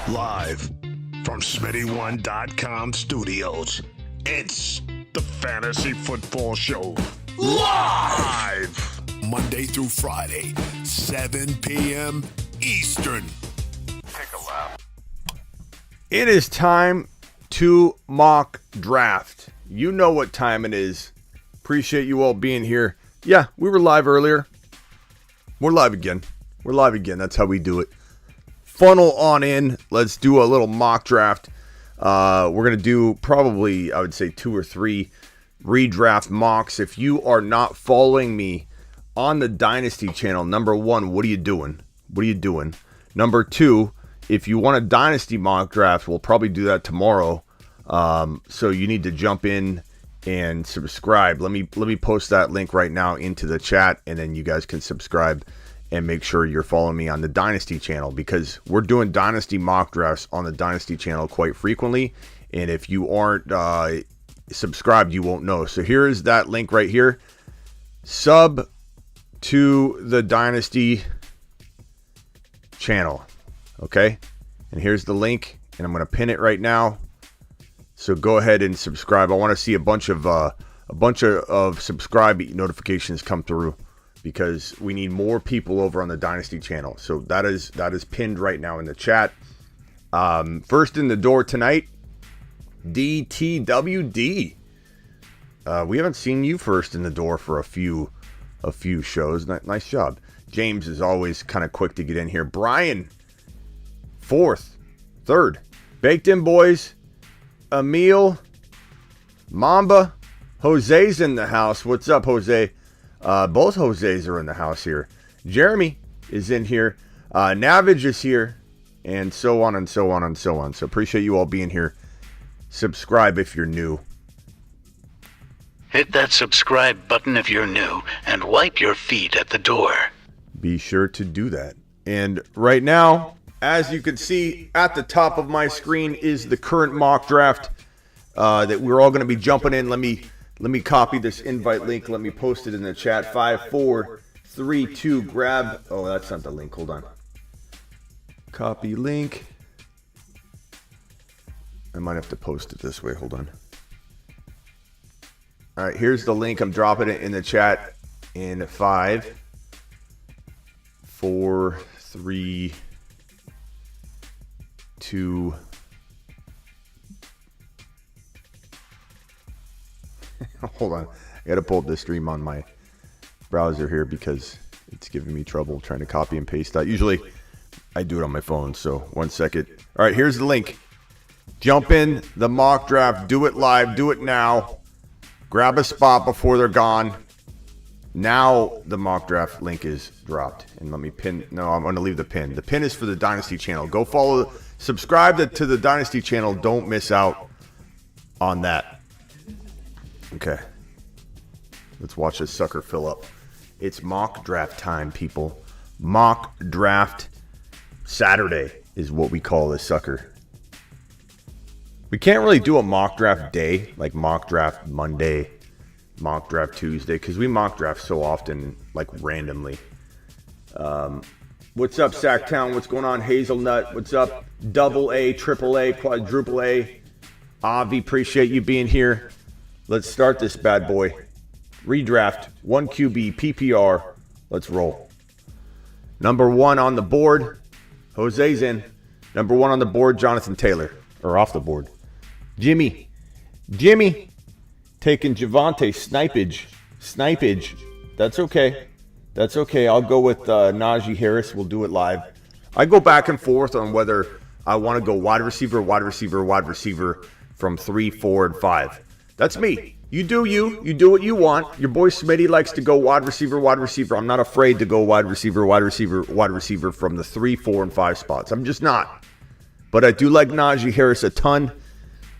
Live from Smitty1.com studios, it's the Fantasy Football Show. Live! Monday through Friday, 7 p.m. Eastern. Take a lap. It is time to mock draft. You know what time it is. Appreciate you all being here. Yeah, we were live earlier. We're live again. That's how we do it. Funnel on in. Let's do a little mock draft. We're going to do probably, I would say, 2 or 3 redraft mocks. If you are not following me on the Dynasty channel, number 1, what are you doing? Number 2, if you want a Dynasty mock draft, we'll probably do that tomorrow. So you need to jump in and subscribe. Let me post that link right now into the chat, and then you guys can subscribe and make sure you're following me on the Dynasty channel, because we're doing Dynasty mock drafts on the Dynasty channel quite frequently. And if you aren't subscribed, you won't know. So here's that link right here. Sub to the Dynasty channel. Okay. And here's the link, and I'm going to pin it right now. So go ahead and subscribe. I want to see a bunch of subscribe notifications come through, because we need more people over on the Dynasty channel. So that is pinned right now in the chat. First in the door tonight, DTWD. We haven't seen you first in the door for a few shows. Nice job. James is always kind of quick to get in here. Brian, 4th, 3rd. Baked in boys. Emil, Mamba, Jose's in the house. What's up, Jose? Both Jose's are in the house here. Jeremy is in here. Navage is here. And so on and so on and so on. So appreciate you all being here. Subscribe if you're new. Hit that subscribe button if you're new, and wipe your feet at the door. Be sure to do that. And right now, as you can see at the top of my screen, is the current mock draft that we're all going to be jumping in. Let me copy this invite link. Let me post it in the chat. 5, 4, 3, 2. Grab. Oh, that's not the link. Hold on. Copy link. I might have to post it this way. Hold on. All right, here's the link. I'm dropping it in the chat in 5, 4, 3, 2. Hold on. I got to pull up the stream on my browser here because it's giving me trouble trying to copy and paste that. Usually I do it on my phone, so 1 second. All right, here's the link. Jump in the mock draft. Do it live. Do it now. Grab a spot before they're gone. Now the mock draft link is dropped. And let me pin. No, I'm going to leave the pin. The pin is for the Dynasty channel. Go follow. Subscribe to the Dynasty channel. Don't miss out on that. Okay. Let's watch this sucker fill up. It's mock draft time, people. Mock draft Saturday is what we call this sucker. We can't really do a mock draft day, like mock draft Monday, mock draft Tuesday, because we mock draft so often, like randomly. What's up, Sacktown? What's going on, Hazelnut? What's up, double A, triple A, quadruple A? Avi, appreciate you being here. Let's start this bad boy. Redraft, 1 QB, PPR. Let's roll. Number 1 on the board. Jose's in. Number 1 on the board, Jonathan Taylor. Or off the board. Jimmy. Taking Javonte. Snipage. That's okay. I'll go with Najee Harris. We'll do it live. I go back and forth on whether I want to go wide receiver from 3, 4, and 5. That's me. You do you. You do what you want. Your boy Smitty likes to go wide receiver. I'm not afraid to go wide receiver from the 3, 4, and 5 spots. I'm just not. But I do like Najee Harris a ton.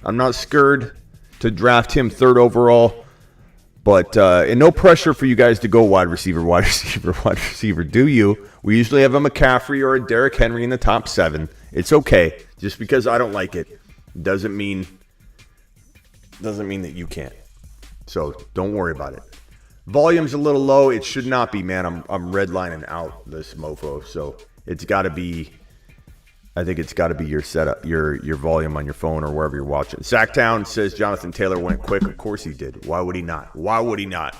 I'm not scared to draft him 3rd overall. But and no pressure for you guys to go wide receiver. Do you? We usually have a McCaffrey or a Derrick Henry in the top 7. It's okay. Just because I don't like it doesn't mean that you can't. So don't worry about it. Volume's a little low. It should not be, man. I'm redlining out this mofo. So it's got to be I think it's got to be your setup, your volume on your phone or wherever you're watching. Sacktown says Jonathan Taylor went quick. Of course he did. Why would he not? Why would he not?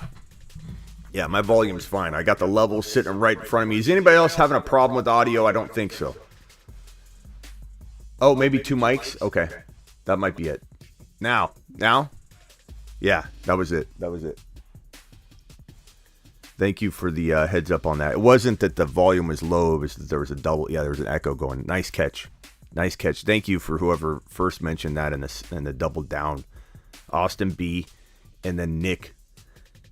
Yeah, my volume's fine. I got the level sitting right in front of me. Is anybody else having a problem with audio? I don't think so. Oh, maybe 2 mics? Okay. That might be it. Now? Yeah, that was it. Thank you for the heads up on that. It wasn't that the volume was low. It was that there was a double. Yeah, there was an echo going. Nice catch. Thank you for whoever first mentioned that in the double down. Austin B. and then Nick.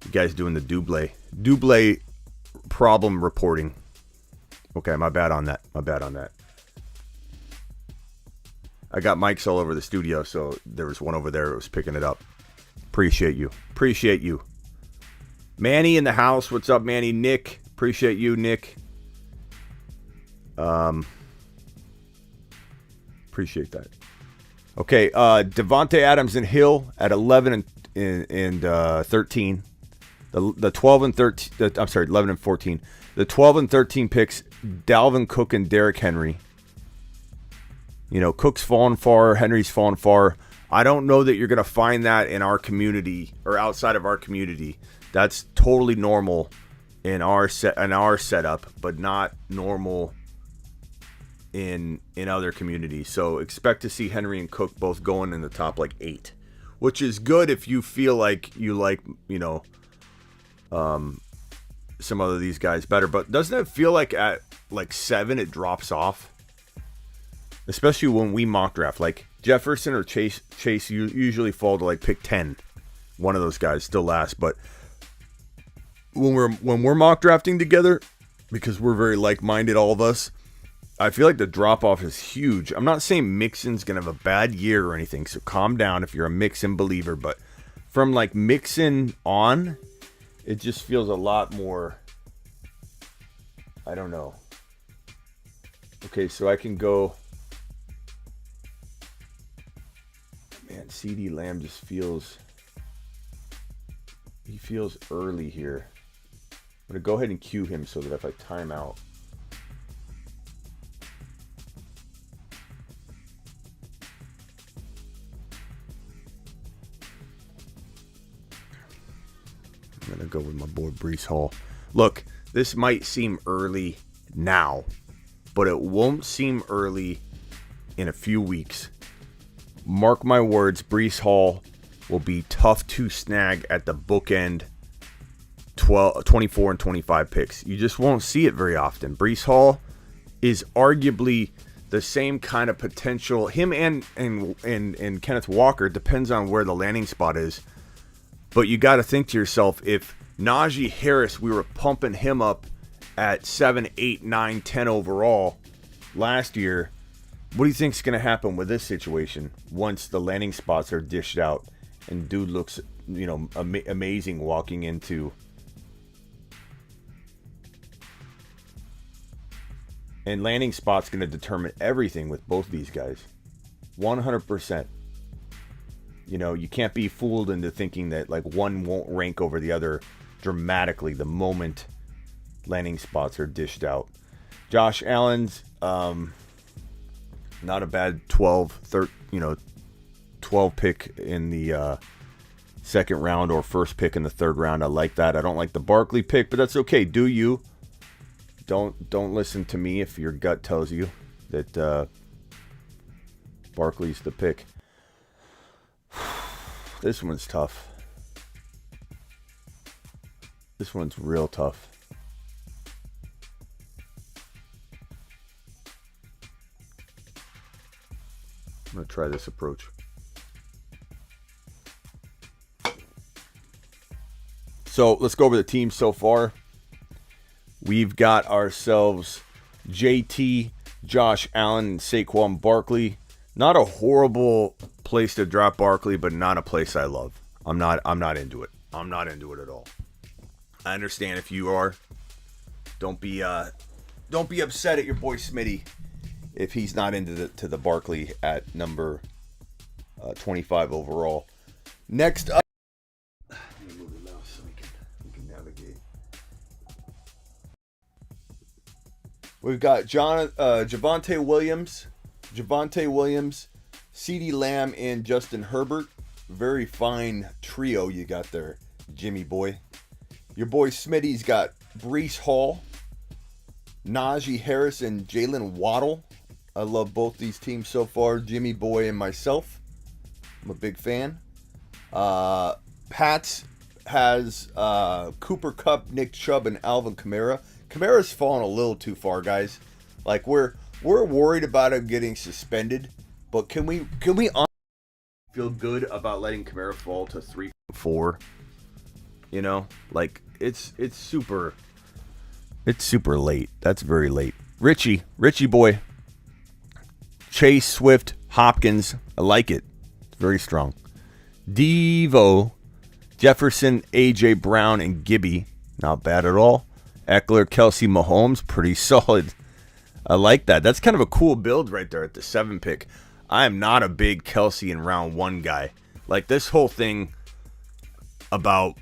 You guys doing the double problem reporting. Okay, my bad on that. I got mics all over the studio, so there was one over there that was picking it up. Appreciate you. Manny in the house. What's up, Manny? Nick. Appreciate you, Nick. Appreciate that. Okay, Devontae Adams and Hill at 11 and 13. The 12 and 13. I'm sorry, 11 and 14. The 12 and 13 picks. Dalvin Cook and Derrick Henry. You know, Cook's fallen far. Henry's fallen far. I don't know that you're going to find that in our community or outside of our community. That's totally normal in our setup, but not normal in other communities. So expect to see Henry and Cook both going in the top like 8, which is good if you feel like you like, you know, some other of these guys better. But doesn't it feel like at like 7 it drops off? Especially when we mock draft, like Jefferson or Chase usually fall to like pick 10. One of those guys still lasts, but when we're mock drafting together, because we're very like-minded, all of us, I feel like the drop-off is huge. I'm not saying Mixon's going to have a bad year or anything, so calm down if you're a Mixon believer, but from like Mixon on, it just feels a lot more, I don't know. Okay, so I can go, man, CeeDee Lamb just feels, he feels early here. I'm going to go ahead and cue him so that if I time out. I'm going to go with my boy Breece Hall. Look, this might seem early now, but it won't seem early in a few weeks. Mark my words, Breece Hall will be tough to snag at the bookend 24 and 25 picks. You just won't see it very often. Breece Hall is arguably the same kind of potential. Him and Kenneth Walker, depends on where the landing spot is. But you got to think to yourself, if Najee Harris, we were pumping him up at 7, 8, 9, 10 overall last year, what do you think is going to happen with this situation once the landing spots are dished out and dude looks, you know, amazing walking into? And landing spot's going to determine everything with both of these guys. 100%. You know, you can't be fooled into thinking that like one won't rank over the other dramatically the moment landing spots are dished out. Josh Allen's not a bad 12 pick in the second round or first pick in the third round. I like that. I don't like the Barkley pick, but that's okay. Do you? Don't listen to me if your gut tells you that Barkley's the pick. This one's tough. This one's real tough. I'm going to try this approach. So let's go over the team so far. We've got ourselves JT, Josh Allen, and Saquon Barkley. Not a horrible place to drop Barkley, but not a place I love. I'm not into it. I'm not into it at all. I understand if you are. Don't be upset at your boy Smitty if he's not into the Barkley at number 25 overall. Next up, let me move the mouse so we can navigate. We've got Javonte Williams Javonte Williams, CeeDee Lamb, and Justin Herbert. Very fine trio you got there, Jimmy boy. Your boy Smitty's got Breece Hall, Najee Harris, and Jalen Waddle. I love both these teams so far, Jimmy boy and myself. I'm a big fan. Pats has Cooper Kupp, Nick Chubb, and Alvin Kamara. Kamara's fallen a little too far, guys. Like we're worried about him getting suspended, but can we feel good about letting Kamara fall to 3-4? You know, like it's super late. That's very late. Richie boy. Chase, Swift, Hopkins. I like it. It's very strong. Devo, Jefferson, AJ Brown, and Gibby. Not bad at all. Eckler, Kelsey, Mahomes. Pretty solid. I like that. That's kind of a cool build right there at the 7 pick. I am not a big Kelsey in round 1 guy. Like this whole thing about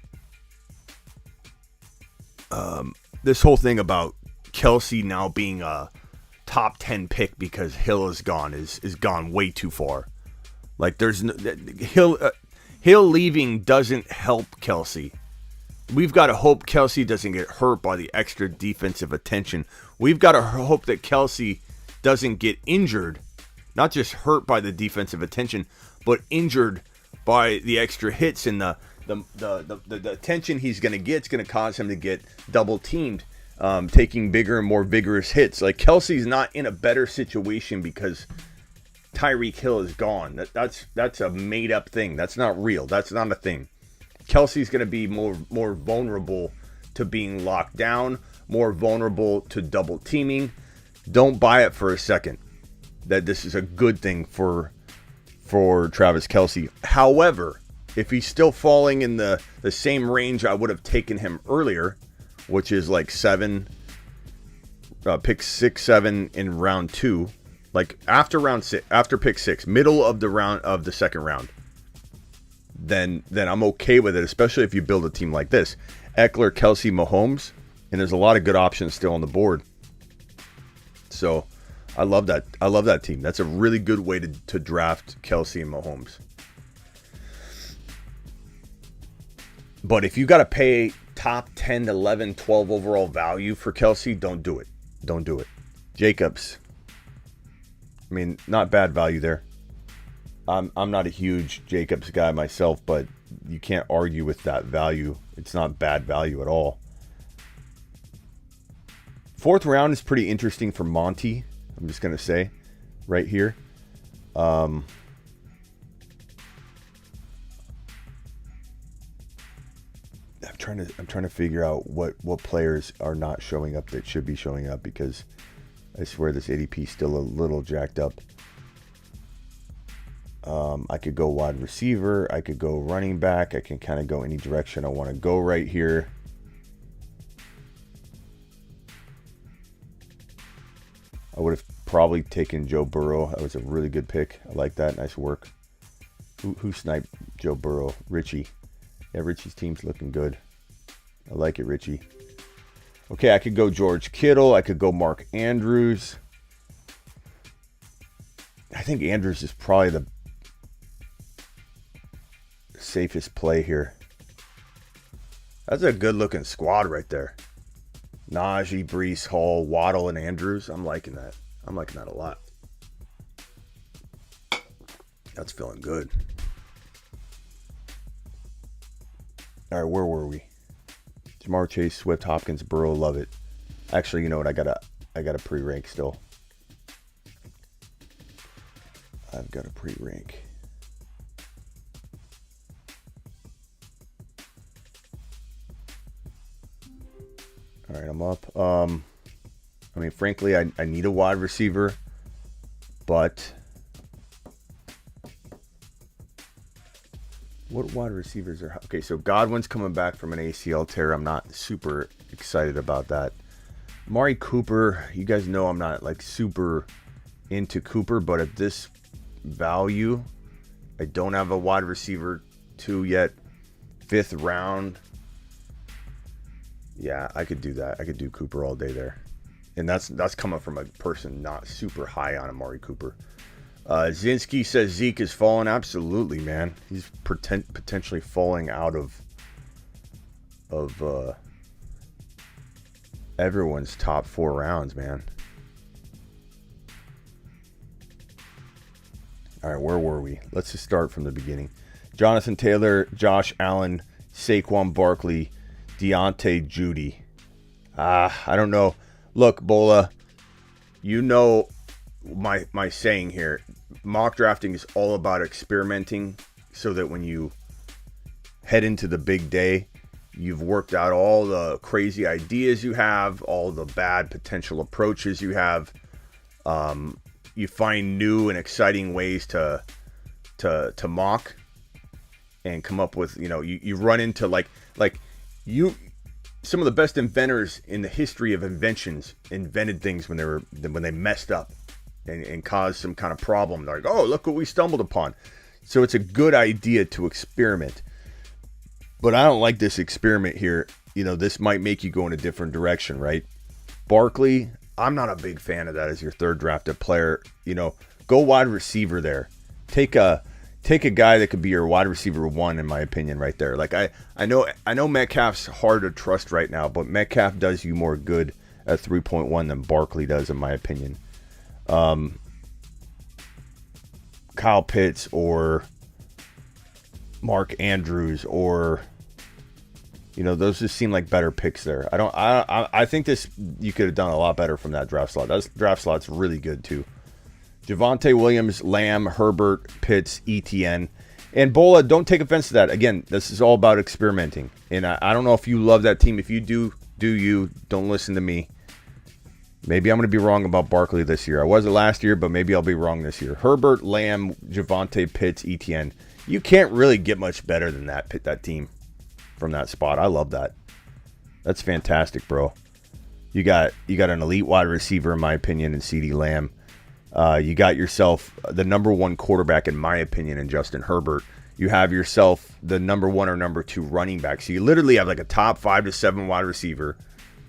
Kelsey now being a top 10 pick because Hill is gone is gone way too far. Like there's no, Hill leaving doesn't help Kelsey. We've got to hope Kelsey doesn't get hurt by the extra defensive attention. We've got to hope that Kelsey doesn't get injured, not just hurt by the defensive attention, but injured by the extra hits and the attention he's going to get is going to cause him to get double teamed, taking bigger and more vigorous hits. Like Kelsey's not in a better situation because Tyreek Hill is gone. That's a made up thing. That's not real. That's not a thing. Kelsey's going to be more vulnerable to being locked down, more vulnerable to double teaming. Don't buy it for a second that this is a good thing for Travis Kelsey. However, if he's still falling in the same range I would have taken him earlier, which is like 7, pick 6, 7 in round 2, like after round 6, after pick 6, middle of the round of the second round, then I'm okay with it, especially if you build a team like this. Eckler, Kelsey, Mahomes, and there's a lot of good options still on the board. So I love that. I love that team. That's a really good way to draft Kelsey and Mahomes. But if you got to pay top 10, 11, 12 overall value for Kelsey, don't do it. Don't do it. Jacobs. I mean, not bad value there. I'm not a huge Jacobs guy myself, but you can't argue with that value. It's not bad value at all. 4th round is pretty interesting for Monty. I'm just going to say right here. I'm trying to figure out what players are not showing up that should be showing up, because I swear this ADP is still a little jacked up. I could go wide receiver. I could go running back. I can kind of go any direction I want to go right here. I would have probably taken Joe Burrow. That was a really good pick. I like that. Nice work. Who sniped Joe Burrow? Richie. Yeah, Richie's team's looking good. I like it, Richie. Okay, I could go George Kittle. I could go Mark Andrews. I think Andrews is probably the safest play here. That's a good looking squad right there. Najee, Breece Hall, Waddle, and Andrews. I'm liking that. I'm liking that a lot. That's feeling good. All right, where were we? Jamar Chase, Swift, Hopkins, Burrow. Love it. Actually, you know what? I gotta pre-rank still. I've got a pre-rank. All right, I'm up. I mean, frankly, I need a wide receiver, but what wide receivers are... Okay, so Godwin's coming back from an ACL tear. I'm not super excited about that. Amari Cooper, you guys know I'm not like super into Cooper, but at this value, I don't have a wide receiver 2 yet. 5th round. Yeah, I could do that. I could do Cooper all day there. And that's coming from a person not super high on Amari Cooper. Zinski says Zeke is falling. Absolutely, man. He's potentially falling out of everyone's top 4 rounds, man. All right, where were we? Let's just start from the beginning. Jonathan Taylor, Josh Allen, Saquon Barkley, Deontay Judy. I don't know. Look, Bola, you know my saying here. Mock drafting is all about experimenting so that when you head into the big day, you've worked out all the crazy ideas you have, all the bad potential approaches you have. You find new and exciting ways to mock and come up with, you run into some of the best inventors in the history of inventions invented things when they messed up and caused some kind of problem. They're like, oh, look what we stumbled upon. So it's a good idea to experiment. But I don't like this experiment here. This might make you go in a different direction, right? Barkley, I'm not a big fan of that as your third drafted player. Go wide receiver there. Take a guy that could be your wide receiver 1, in my opinion, right there. Like I know Metcalf's hard to trust right now, but Metcalf does you more good at 3.1 than Barkley does, in my opinion. Kyle Pitts or Mark Andrews or those just seem like better picks there. I think you could have done a lot better from that draft slot. That draft slot's really good too. Javonte Williams, Lamb, Herbert, Pitts, ETN. And Bola, don't take offense to that. Again, this is all about experimenting. And I don't know if you love that team. If you do you. Don't listen to me. Maybe I'm going to be wrong about Barkley this year. I wasn't last year, but maybe I'll be wrong this year. Herbert, Lamb, Javonte, Pitts, ETN. You can't really get much better than that team from that spot. I love that. That's fantastic, bro. You got an elite wide receiver, in my opinion, in CeeDee Lamb. You got yourself the number 1 quarterback, in my opinion, in Justin Herbert. You have yourself the number 1 or number 2 running back. So you literally have like a top 5 to 7 wide receiver.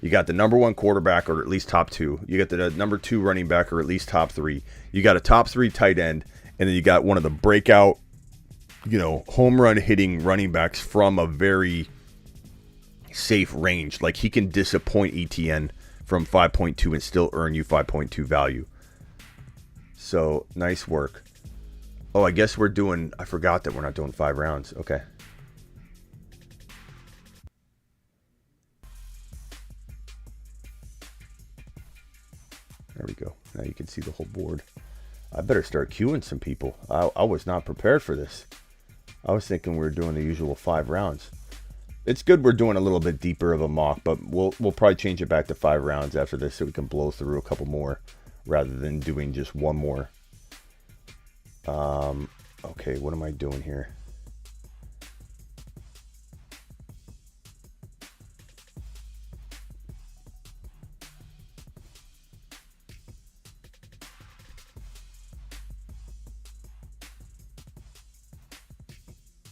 You got the number 1 quarterback, or at least top 2. You got the number 2 running back, or at least top 3. You got a top 3 tight end, and then you got one of the breakout, home run hitting running backs from a very safe range. Like, he can disappoint ETN from 5.2 and still earn you 5.2 value. So, nice work. Oh, I guess I forgot that we're not doing 5 rounds. Okay. There we go. Now you can see the whole board. I better start queuing some people. I was not prepared for this. I was thinking we were doing the usual 5 rounds. It's good we're doing a little bit deeper of a mock, but we'll probably change it back to 5 rounds after this so we can blow through a couple more rather than doing just one more. Okay, what am I doing here?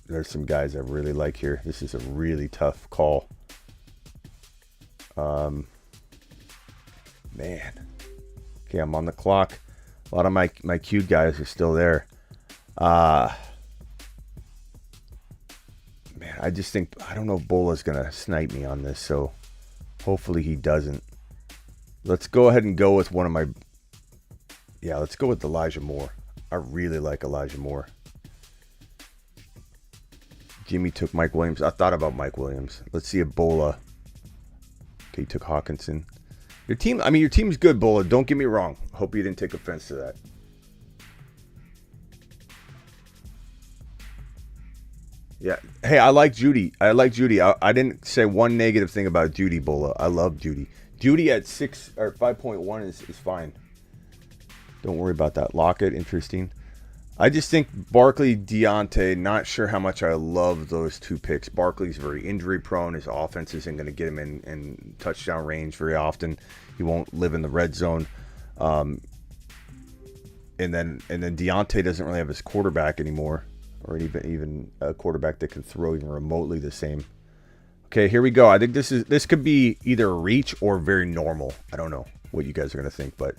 There's some guys I really like here. This is a really tough call. Man. Okay, I'm on the clock. A lot of my queued guys are still there. Man, I just think, I don't know if Bola's going to snipe me on this, so hopefully he doesn't. Let's go ahead and go with one of my... Yeah, let's go with Elijah Moore. I really like Elijah Moore. Jimmy took Mike Williams. I thought about Mike Williams. Let's see if Bola... Okay, he took Hawkinson. Your team's good, Bola. Don't get me wrong. Hope you didn't take offense to that. Yeah. Hey, I like Judy. I didn't say one negative thing about Judy, Bola. I love Judy. Judy at 6 or 5.1 is fine. Don't worry about that. Lockett, interesting. I just think Barkley, Deontay, not sure how much I love those 2 picks. Barkley's very injury prone. His offense isn't going to get him in touchdown range very often. He won't live in the red zone. And then Deontay doesn't really have his quarterback anymore, or even a quarterback that can throw even remotely the same. Okay, here we go. I think this could be either a reach or very normal. I don't know. what you guys are going to think, but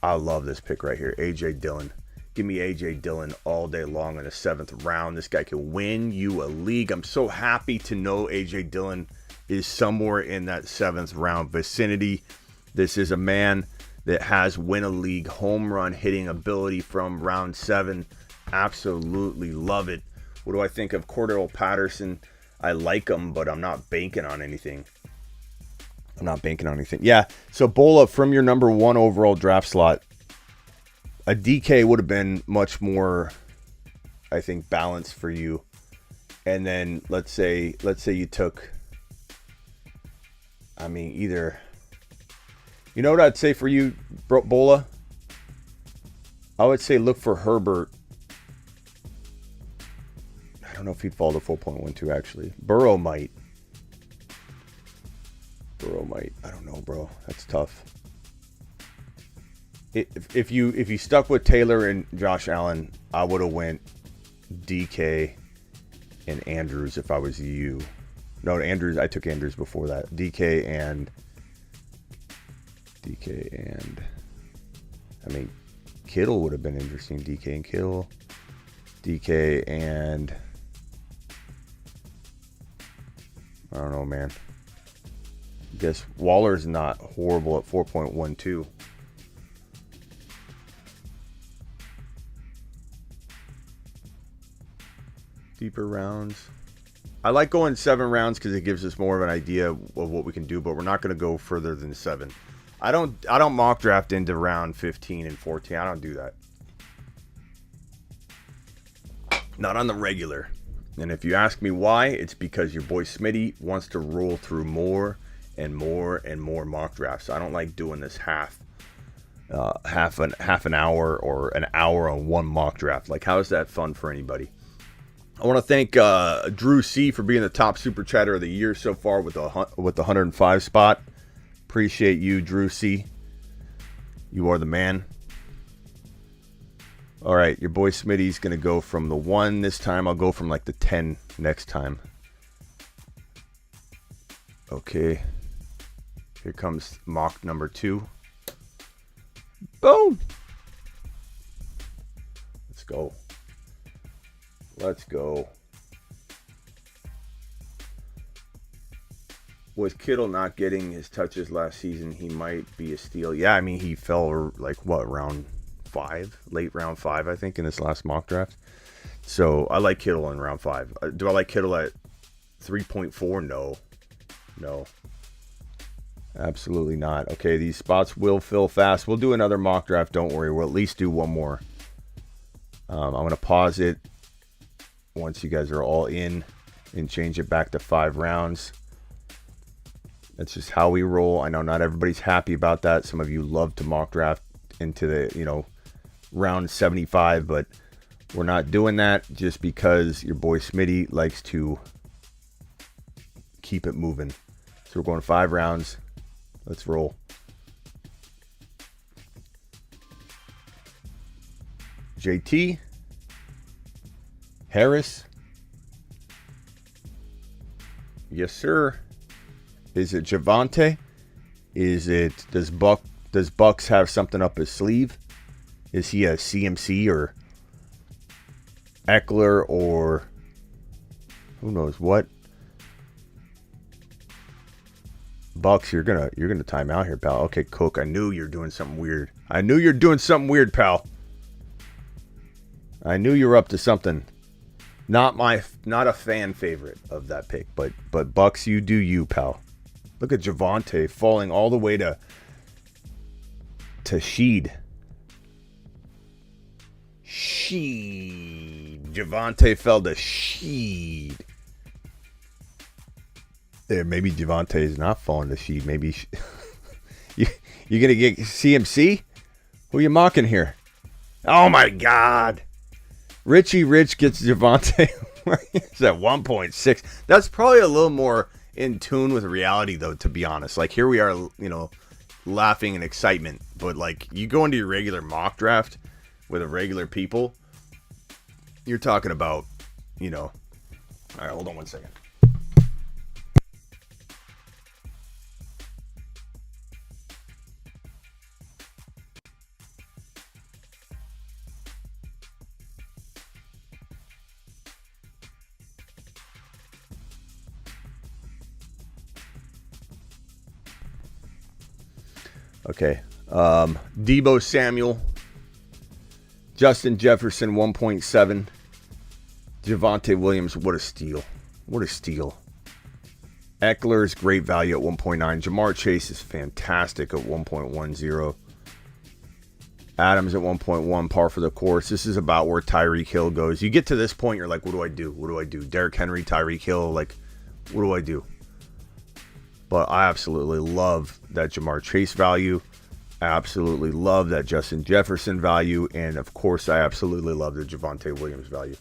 I love this pick right here. A.J. Dillon. Give me A.J. Dillon all day long in the 7th round. This guy can win you a league. I'm so happy to know A.J. Dillon is somewhere in that 7th round vicinity. This is a man that has win a league home run hitting ability from round 7. Absolutely love it. What do I think of Cordell Patterson? I like him, but I'm not banking on anything. Yeah, so Bola, from your number 1 overall draft slot, a DK would have been much more, I think, balanced for you. And then let's say you took, either, you know what I'd say for you, Bola? I would say look for Herbert. I don't know if he'd fall to 4.12 actually. Burrow might. I don't know, bro. That's tough. If you stuck with Taylor and Josh Allen, I would have went DK and Andrews if I was you. No, Andrews. I took Andrews before that. DK and Kittle would have been interesting. DK and Kittle. DK and I don't know, man. I guess Waller's not horrible at 4.12. Deeper rounds. I like going 7 rounds because it gives us more of an idea of what we can do, but we're not going to go further than 7. I don't mock draft into round 15 and 14. I don't do that. Not on the regular. And if you ask me why, it's because your boy Smitty wants to roll through more and more and more mock drafts. I don't like doing this half an hour or an hour on one mock draft. Like, how is that fun for anybody? I want to thank Drew C for being the top super chatter of the year so far with the 105 spot. Appreciate you, Drew C. You are the man. All right, your boy Smitty's going to go from the 1 this time. I'll go from like the 10 next time. Okay. Here comes mock number 2. Boom. Let's go. Let's go. With Kittle not getting his touches last season, he might be a steal. Yeah, I mean, he fell like what, round 5? Late round 5, I think, in this last mock draft. So I like Kittle in round 5. Do I like Kittle at 3.4? No. Absolutely not. Okay, these spots will fill fast. We'll do another mock draft. Don't worry. We'll at least do one more. I'm going to pause it once you guys are all in and change it back to 5 rounds. That's just how we roll. I know not everybody's happy about that. Some of you love to mock draft into the, round 75, but we're not doing that just because your boy Smitty likes to keep it moving. So we're going 5 rounds. Let's roll. JT. Harris. Yes, sir. Is it Javonte? Does Bucks have something up his sleeve? Is he a CMC or Eckler or who knows what? Bucks, you're gonna time out here, pal. Okay, Cook, I knew you're doing something weird. Pal. I knew you were up to something. Not a fan favorite of that pick, but Bucks, you do you, pal. Look at Javonte falling all the way to Sheed. Javonte fell to Sheed. There, maybe Javonte is not falling to Sheed. Maybe you're gonna get CMC. Who are you mocking here? Oh my God! Richie Rich gets Javonte. It's at 1.6. That's probably a little more in tune with reality, though, to be honest. Like, here we are, laughing in excitement. But, like, you go into your regular mock draft with a regular people, you're talking about, All right, hold on one second. Okay. Deebo Samuel. Justin Jefferson, 1.7. Javonte Williams, what a steal. What a steal. Eckler is great value at 1.9. Jamar Chase is fantastic at 1.10. Adams at 1.1, par for the course. This is about where Tyreek Hill goes. You get to this point, you're like, what do I do? What do I do? Derrick Henry, Tyreek Hill, like, what do I do? But I absolutely love that Jamar Chase value. I absolutely love that Justin Jefferson value. And, of course, I absolutely love the Javonte Williams value.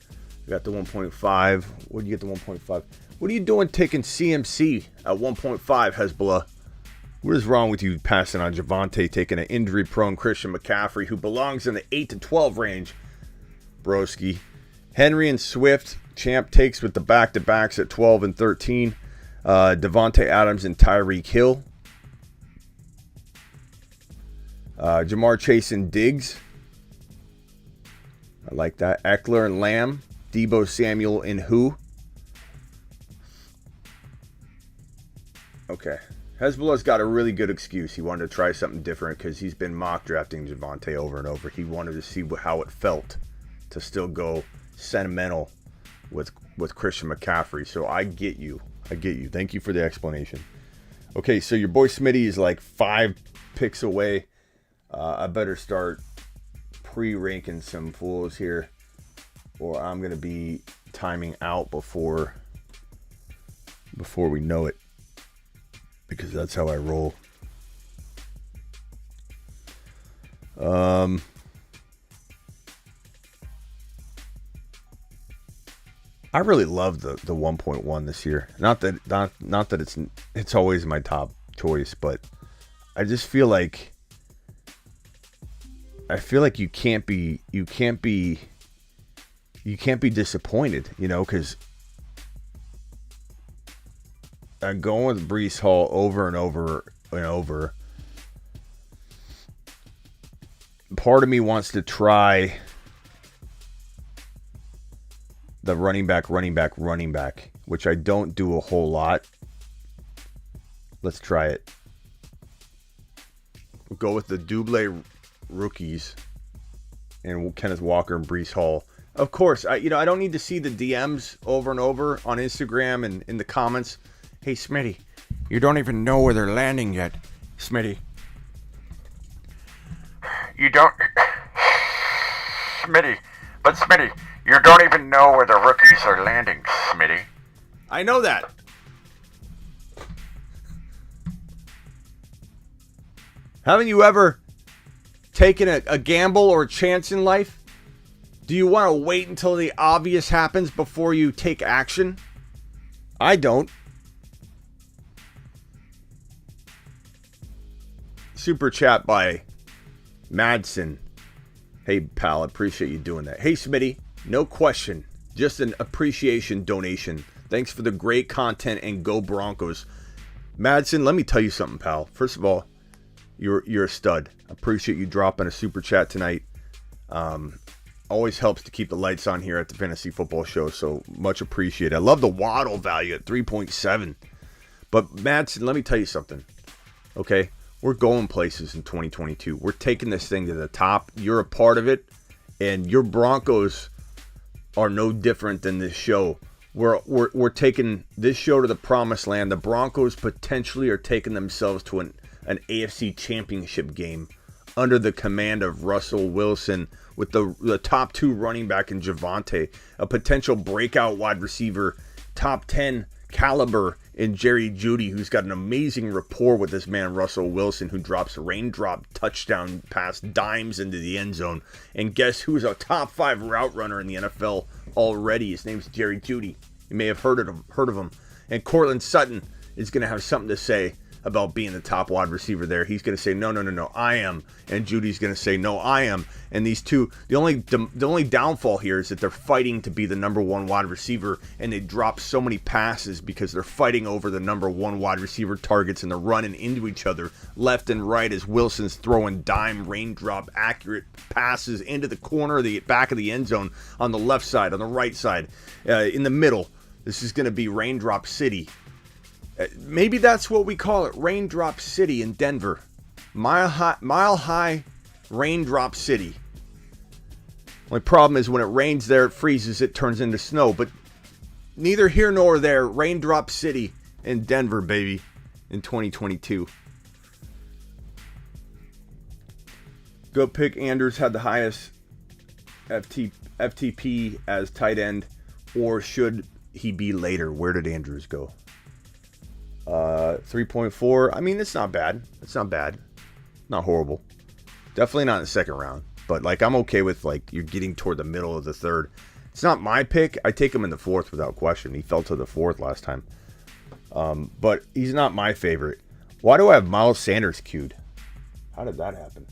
You got the 1.5. What do you get the 1.5? What are you doing taking CMC at 1.5, Hezbollah? What is wrong with you passing on Javonte, taking an injury-prone Christian McCaffrey who belongs in the 8 to 12 range? Broski. Henry and Swift, Champ takes with the back-to-backs at 12 and 13. Devontae Adams and Tyreek Hill. Jamar Chase and Diggs. I like that. Eckler and Lamb. Deebo Samuel and who? Okay. Hezbollah's got a really good excuse. He wanted to try something different because he's been mock drafting Javonte over and over. He wanted to see how it felt to still go sentimental with Christian McCaffrey. So I get you. I get you. Thank you for the explanation. Okay, so your boy Smitty is like 5 picks away. I better start pre-ranking some fools here, or I'm going to be timing out before we know it. Because that's how I roll. I really love the 1.1 this year. Not that it's always my top choice, but I just feel like you can't be disappointed, you know, because I'm going with Breece Hall over and over and over. Part of me wants to try the running back, which I don't do a whole lot. Let's try it. We'll go with the double rookies and Kenneth Walker and Breece Hall. Of course, I don't need to see the DMs over and over on Instagram and in the comments. Hey, Smitty, you don't even know where they're landing yet, Smitty. You don't... Smitty, you don't even know where the rookies are landing, Smitty. I know that. Haven't you ever taken a gamble or a chance in life? Do you want to wait until the obvious happens before you take action? I don't. Super chat by Madsen. Hey, pal, appreciate you doing that. Hey, Smitty, no question. Just an appreciation donation. Thanks for the great content and go Broncos. Madsen, let me tell you something, pal. First of all, you're a stud. Appreciate you dropping a super chat tonight. Always helps to keep the lights on here at the Fantasy Football Show, so much appreciated. I love the Waddle value at 3.7. But, Madsen, let me tell you something. Okay? We're going places in 2022. We're taking this thing to the top. You're a part of it, and your Broncos are no different than this show. We're taking this show to the promised land. The Broncos potentially are taking themselves to an AFC championship game under the command of Russell Wilson with the top 2 running back in Javonte, a potential breakout wide receiver, top 10 caliber in Jerry Jeudy, who's got an amazing rapport with this man Russell Wilson, who drops raindrop touchdown pass dimes into the end zone. And guess who's a top 5 route runner in the NFL already? His name's Jerry Jeudy. You may have heard of him. And Cortland Sutton is going to have something to say about being the top wide receiver there. He's going to say, no, I am. And Judy's going to say, no, I am. And these two, the only downfall here is that they're fighting to be the number 1 wide receiver, and they drop so many passes because they're fighting over the number 1 wide receiver targets, and they're running into each other left and right as Wilson's throwing dime raindrop accurate passes into the corner of the back of the end zone on the left side, on the right side, in the middle. This is going to be Raindrop City. Maybe that's what we call it, Raindrop City in Denver. Mile High Raindrop City. Only problem is when it rains there, it freezes, it turns into snow. But neither here nor there. Raindrop City in Denver, baby, in 2022. Good pick. Andrews had the highest FTP as tight end, or should he be later? Where did Andrews go? 3.4. I mean, it's not bad. It's not bad. Not horrible. Definitely not in the second round. But, like, I'm okay with, like, you're getting toward the middle of the third. It's not my pick. I take him in the fourth without question. He fell to the fourth last time. But he's not my favorite. Why do I have Miles Sanders queued? How did that happen?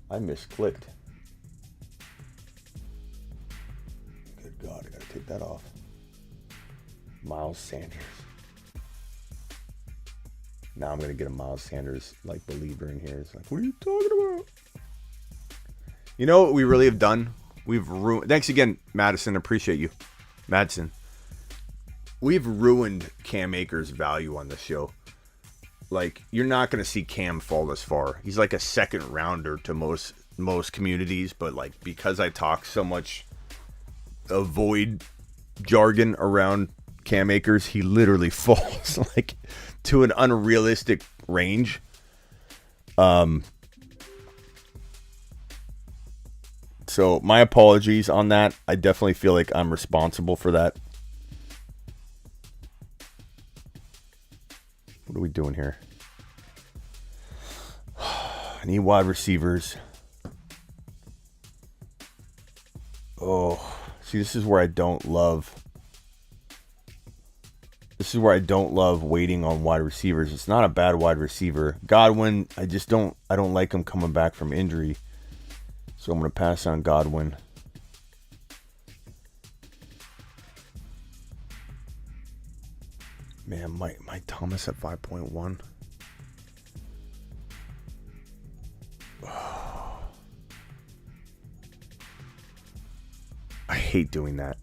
I misclicked. Good God, I gotta take that off. Miles Sanders. Now I'm gonna get a Miles Sanders like believer in here. It's like, what are you talking about? You know what we really have done? We've ruined. Thanks again, Madison. Appreciate you, Madison. We've ruined Cam Akers' value on the show. Like, you're not going to see Cam fall this far. He's like a second rounder to most communities, but like because I talk so much avoid jargon around Cam Akers, he literally falls like to an unrealistic range. So my apologies on that. I definitely feel like I'm responsible for that. What are we doing here? I need wide receivers. Oh, see, this is where I don't love. This is where I don't love waiting on wide receivers. It's not a bad wide receiver. Godwin, I don't like him coming back from injury. So I'm going to pass on Godwin. Man, Mike Thomas at 5.1. Oh. I hate doing that.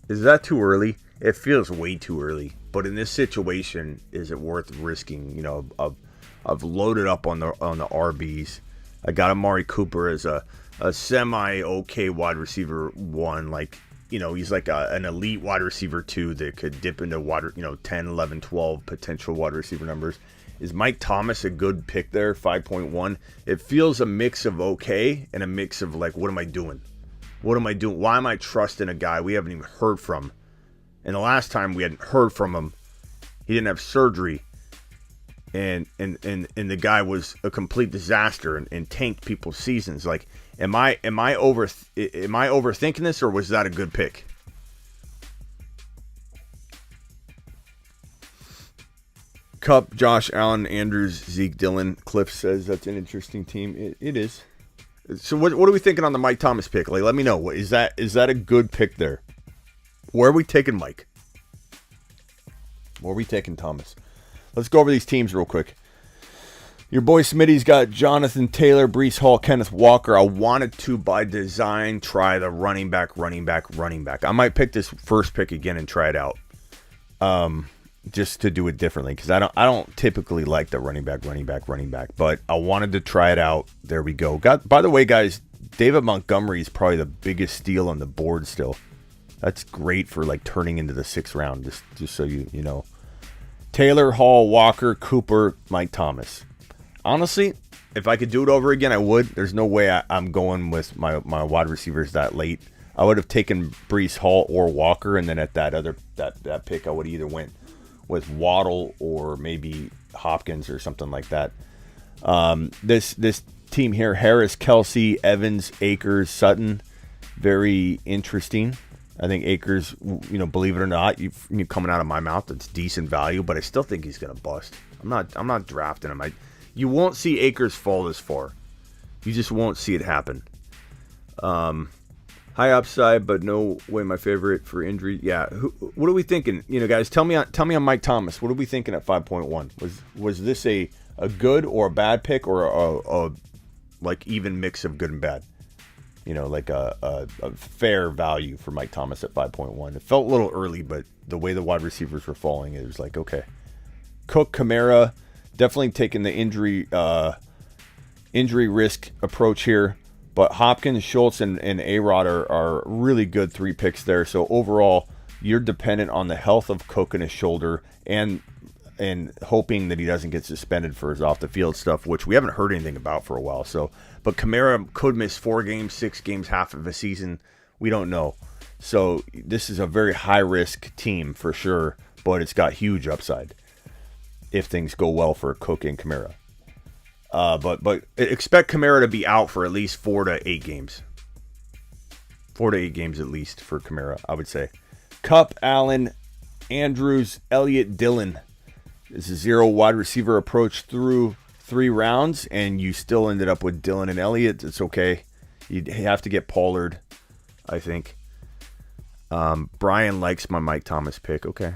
Is that too early? It feels way too early. But in this situation, is it worth risking? You know, I've loaded up on the RBs. I got Amari Cooper as a semi-okay wide receiver one. Like, you know, he's like an elite wide receiver two that could dip into 10, 11, 12 potential wide receiver numbers. Is Mike Thomas a good pick there, 5.1? It feels a mix of okay and a mix of like, what am I doing? What am I doing? Why am I trusting a guy we haven't even heard from? And the last time we hadn't heard from him, he didn't have surgery. And the guy was a complete disaster and tanked people's seasons. Like, am I overthinking this, or was that a good pick? Cup, Josh Allen, Andrews, Zeke, Dillon. Cliff says that's an interesting team. It is. So what are we thinking on the Mike Thomas pick? Like, let me know. Is that a good pick there? Where are we taking Mike? Where are we taking Thomas? Let's go over these teams real quick. Your boy Smitty's got Jonathan Taylor, Breece Hall, Kenneth Walker. I wanted to, by design, try the running back. I might pick this first pick again and try it out, just to do it differently, because I don't typically like the running back. But I wanted to try it out. There we go. By the way, guys, David Montgomery is probably the biggest steal on the board still. That's great for like turning into the sixth round. Just so you know. Taylor, Hall, Walker, Cooper, Mike Thomas. Honestly, if I could do it over again, I would. There's no way I'm going with my wide receivers that late. I would have taken Breece Hall or Walker, and then at that pick, I would either went with Waddle or maybe Hopkins or something like that. This team here: Harris, Kelsey, Evans, Akers, Sutton. Very interesting. I think Akers, believe it or not, you coming out of my mouth, it's decent value, but I still think he's gonna bust. I'm not drafting him. You won't see Akers fall this far. You just won't see it happen. High upside, but no way my favorite for injury. Yeah, what are we thinking? Guys, tell me on Mike Thomas. What are we thinking at 5.1? Was this a good or a bad pick, or a like even mix of good and bad? Like a fair value for Mike Thomas at 5.1. It felt a little early, but the way the wide receivers were falling, it was like, okay. Cook, Kamara, definitely taking the injury risk approach here. But Hopkins, Schultz, and A-Rod are really good 3 picks there. So overall, you're dependent on the health of Cook and his shoulder and hoping that he doesn't get suspended for his off-the-field stuff, which we haven't heard anything about for a while. So, but Kamara could miss 4 games, 6 games, half of a season. We don't know. So this is a very high-risk team for sure, but it's got huge upside if things go well for Cook and Kamara. But expect Kamara to be out for at least 4 to 8 games. 4 to 8 games at least for Kamara, I would say. Kupp, Allen, Andrews, Elliott, Dillon. It's a 0 wide receiver approach through 3 rounds, and you still ended up with Dillon and Elliott. It's okay. You have to get Pollard, I think. Brian likes my Mike Thomas pick. Okay.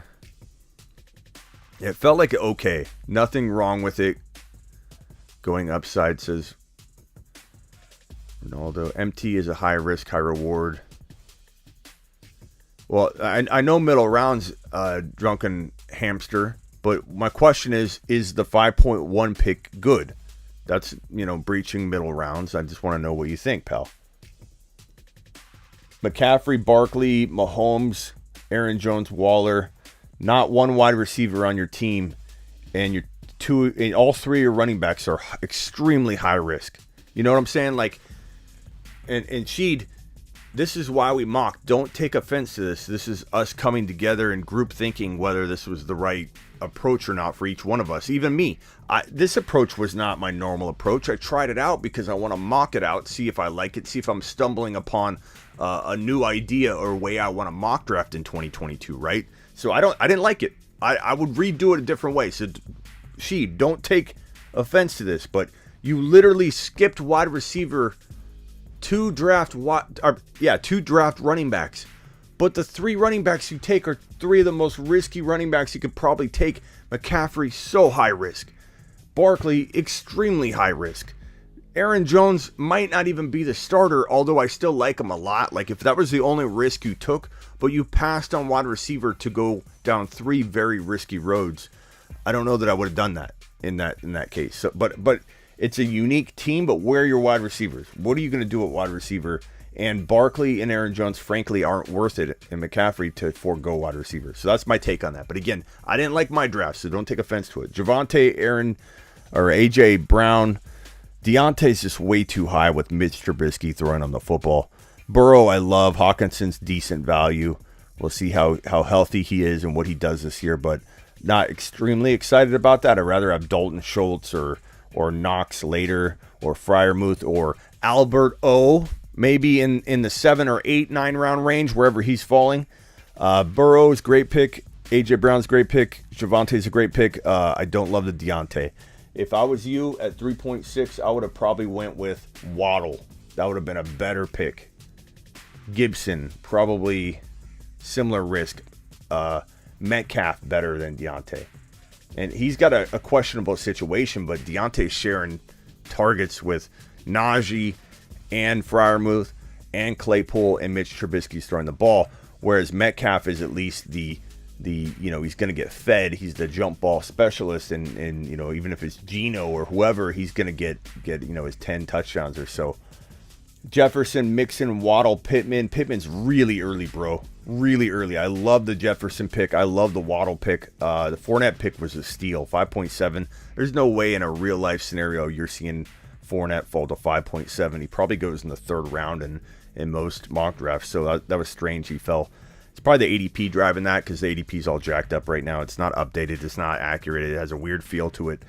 It felt like okay. Nothing wrong with it. Going upside, says Ronaldo. MT is a high risk, high reward. Well, I know middle rounds, drunken hamster, but my question is the 5.1 pick good? That's, breaching middle rounds. I just want to know what you think, pal. McCaffrey, Barkley, Mahomes, Aaron Jones, Waller. Not one wide receiver on your team, and all 3 of your running backs are extremely high risk. You know what I'm saying? Like, and Sheed, this is why we mock. Don't take offense to this. This is us coming together and group thinking whether this was the right approach or not for each one of us. Even me. This approach was not my normal approach. I tried it out because I want to mock it out, see if I like it, see if I'm stumbling upon a new idea or way I want to mock draft in 2022, right? So I didn't like it. I would redo it a different way. So don't take offense to this, but you literally skipped wide receiver, 2 draft running backs. But the 3 running backs you take are 3 of the most risky running backs you could probably take. McCaffrey, so high risk. Barkley, extremely high risk. Aaron Jones might not even be the starter, although I still like him a lot. Like, if that was the only risk you took, but you passed on wide receiver to go down 3 very risky roads, I don't know that I would have done that in that case. So, but it's a unique team. But where are your wide receivers? What are you going to do at wide receiver? And Barkley and Aaron Jones, frankly, aren't worth it, and McCaffrey to forego wide receiver. So that's my take on that. But again, I didn't like my draft, so don't take offense to it. Javonte, AJ Brown. Deontay's just way too high with Mitch Trubisky throwing on the football. Burrow, I love. Hawkinson's decent value. We'll see how healthy he is and what he does this year, but not extremely excited about that. I'd rather have Dalton Schultz or Knox later, or Freiermuth, or Albert O, maybe in the 7 or 8, 9 round range, wherever he's falling. Burrow's great pick. AJ Brown's great pick. Javonte's a great pick. I don't love the Deontay. If I was you at 3.6, I would have probably went with Waddle. That would have been a better pick. Gibson, probably similar risk. Metcalf, better than Deontay. And he's got a questionable situation, but Deontay's sharing targets with Najee and Freiermuth and Claypool, and Mitch Trubisky's throwing the ball, whereas Metcalf is at least the he's going to get fed. He's the jump ball specialist, and even if it's Geno or whoever, he's going to get his 10 touchdowns or so. Jefferson, Mixon, Waddle, Pittman. Pittman's really early, bro. Really early. I love the Jefferson pick. I love the Waddle pick. The Fournette pick was a steal, 5.7. There's no way in a real life scenario you're seeing Fournette fall to 5.7. He probably goes in the 3rd round in most mock drafts, so that was strange he fell. It's probably the ADP driving that, because the ADP is all jacked up right now. It's not updated. It's not accurate. It has a weird feel to it.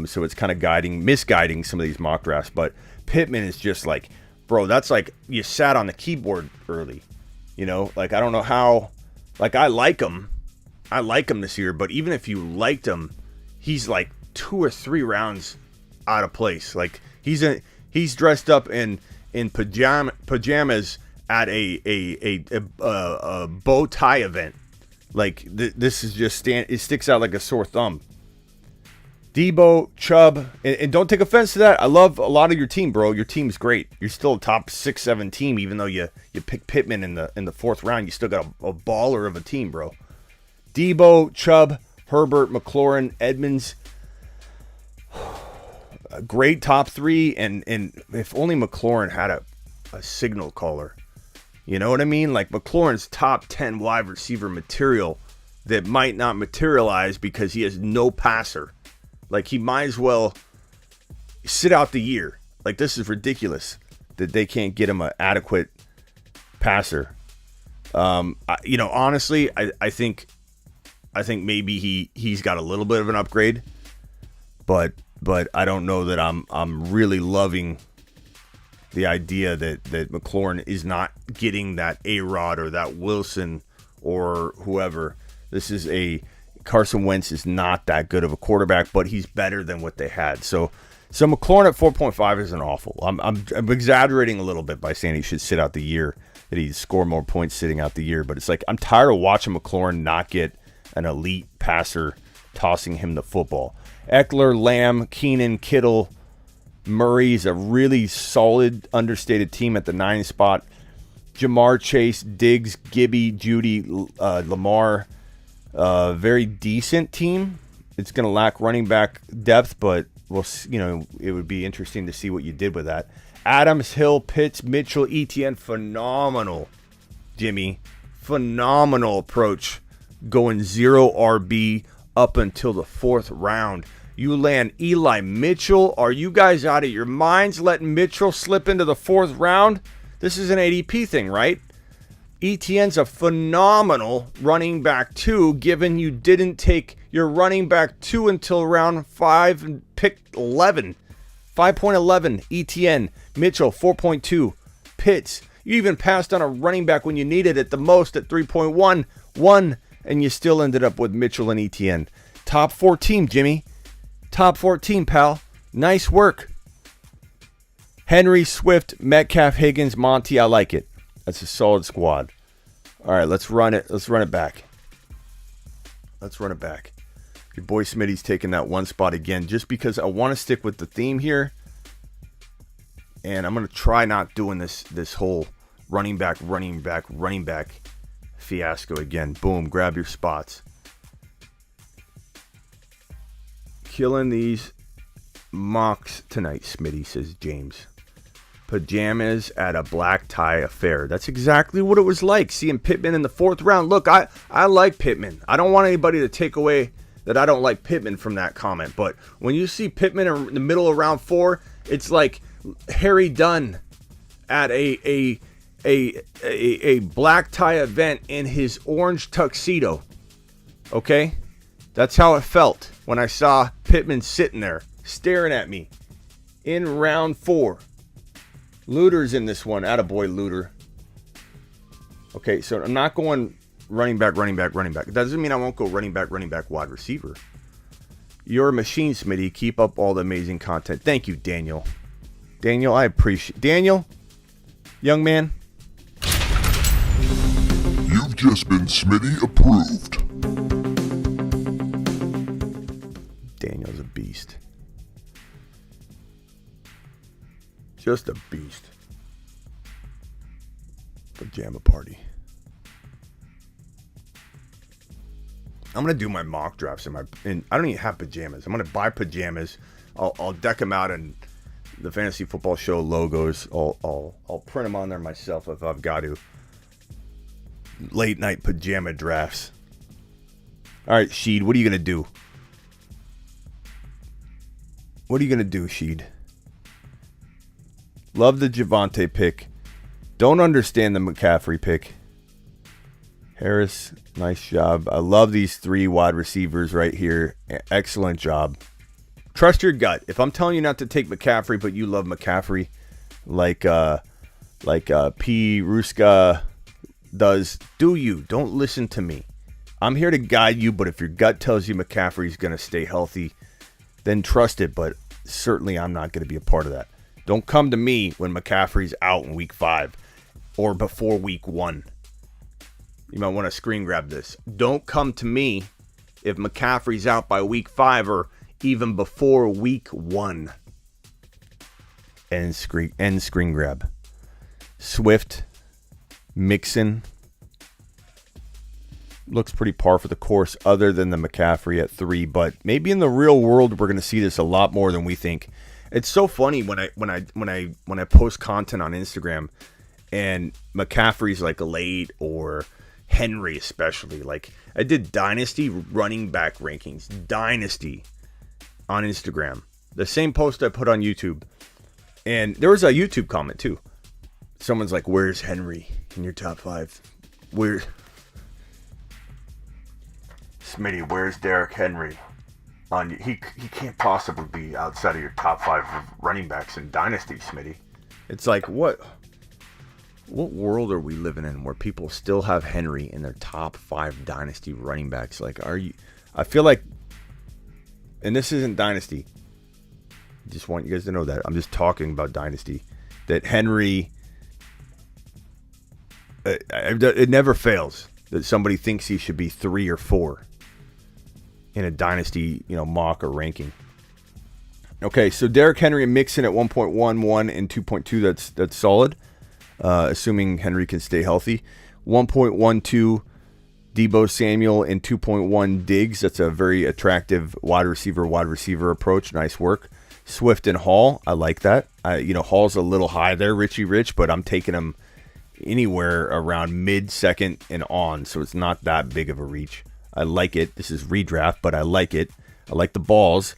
So it's kind of misguiding some of these mock drafts. But Pittman is just like, bro, that's like you sat on the keyboard early. Like, I don't know how. Like, I like him. I like him this year. But even if you liked him, he's like 2 or 3 rounds out of place. Like, he's dressed up in pajamas at a bow tie event. Like, this is just it sticks out like a sore thumb. Debo, Chubb, and don't take offense to that. I love a lot of your team, bro. Your team's great. You're still a top 6-7 team, even though you pick Pittman in the 4th round. You still got a baller of a team, bro. Debo, Chubb, Herbert, McLaurin, Edmonds. a great top three, and if only McLaurin had a signal caller. You know what I mean? Like McLaurin's top 10 wide receiver material that might not materialize because he has no passer. Like he might as well sit out the year. Like this is ridiculous that they can't get him an adequate passer. Honestly, I think maybe he's got a little bit of an upgrade, but I don't know that I'm really loving the idea that McLaurin is not getting that A-Rod or that Wilson or whoever. Carson Wentz is not that good of a quarterback, but he's better than what they had. So McLaurin at 4.5 isn't awful. I'm exaggerating a little bit by saying he should sit out the year, that he'd score more points sitting out the year. But it's like I'm tired of watching McLaurin not get an elite passer tossing him the football. Eckler, Lamb, Keenan, Kittle, Murray's a really solid, understated team at the 9 spot. Jamar Chase, Diggs, Gibby, Judy, Lamar. Very decent team. It's going to lack running back depth, but it would be interesting to see what you did with that. Adams, Hill, Pitts, Mitchell, Etienne, phenomenal, Jimmy. Phenomenal approach. Going 0 RB up until the 4th round. You land Eli Mitchell. Are you guys out of your minds letting Mitchell slip into the 4th round? This is an ADP thing, right? Etienne's a phenomenal running back 2, given you didn't take your running back 2 until round 5 and picked 11. 5.11, Etienne. Mitchell, 4.2. Pitts. You even passed on a running back when you needed it the most at 3.1. 1, and you still ended up with Mitchell and Etienne. Top 14, Jimmy. Top 14, pal. Nice work. Henry, Swift, Metcalf, Higgins, Monty. I like it. That's a solid squad. All right, let's run it. Let's run it back. Your boy Smitty's taking that 1 spot again just because I want to stick with the theme here. And I'm going to try not doing this whole running back fiasco again. Boom, grab your spots. Killing these mocks tonight, Smitty, says James. Pajamas at a black tie affair. That's exactly what it was like, seeing Pittman in the 4th round. Look, I like Pittman. I don't want anybody to take away that I don't like Pittman from that comment. But when you see Pittman in the middle of round 4, it's like Harry Dunn at a black tie event in his orange tuxedo. Okay? That's how it felt when I saw Pittman sitting there staring at me in round 4. Luter's in this one. Attaboy, Luter. Okay, so I'm not going running back. It doesn't mean I won't go running back, wide receiver. You're a machine, Smitty. Keep up all the amazing content. Thank you, Daniel. Daniel, I appreciate... Daniel, young man. You've just been Smitty approved. Daniel's a beast. Just a beast. Pajama party. I'm gonna do my mock drafts and I don't even have pajamas. I'm gonna buy pajamas. I'll deck them out in the Fantasy Football Show logos. I'll print them on there myself if I've got to. Late night pajama drafts. All right, Sheed, what are you gonna do? What are you gonna do, Sheed? Love the Javonte pick. Don't understand the McCaffrey pick. Harris, nice job. I love these 3 wide receivers right here. Excellent job. Trust your gut. If I'm telling you not to take McCaffrey, but you love McCaffrey, like P. Ruska does, do you? Don't listen to me. I'm here to guide you, but if your gut tells you McCaffrey's going to stay healthy, then trust it. But certainly I'm not going to be a part of that. Don't come to me when McCaffrey's out in week 5 or before week 1. You might want to screen grab this. Don't come to me if McCaffrey's out by week 5 or even before week 1. End screen grab. Swift, Mixon. Looks pretty par for the course other than the McCaffrey at 3. But maybe in the real world we're going to see this a lot more than we think. It's so funny when I post content on Instagram and McCaffrey's like late or Henry especially. Like I did Dynasty running back rankings. Dynasty on Instagram. The same post I put on YouTube. And there was a YouTube comment too. Someone's like, "Where's Henry in your top 5? Where Smitty, where's Derrick Henry? He can't possibly be outside of your top 5 running backs in Dynasty, Smitty." It's like, what world are we living in where people still have Henry in their top 5 Dynasty running backs? Like, I feel like, and this isn't Dynasty. I just want you guys to know that. I'm just talking about Dynasty. That Henry, it never fails that somebody thinks he should be 3 or 4 in a Dynasty, mock or ranking. Okay, so Derrick Henry and Mixon at 1.11 and 2.2. That's solid, assuming Henry can stay healthy. 1.12 Deebo Samuel and 2.1 Diggs. That's a very attractive wide receiver approach. Nice work. Swift and Hall, I like that. Hall's a little high there, Richie Rich, but I'm taking him anywhere around mid-second and on, so it's not that big of a reach. I like it. This is redraft, but I like it. I like the balls.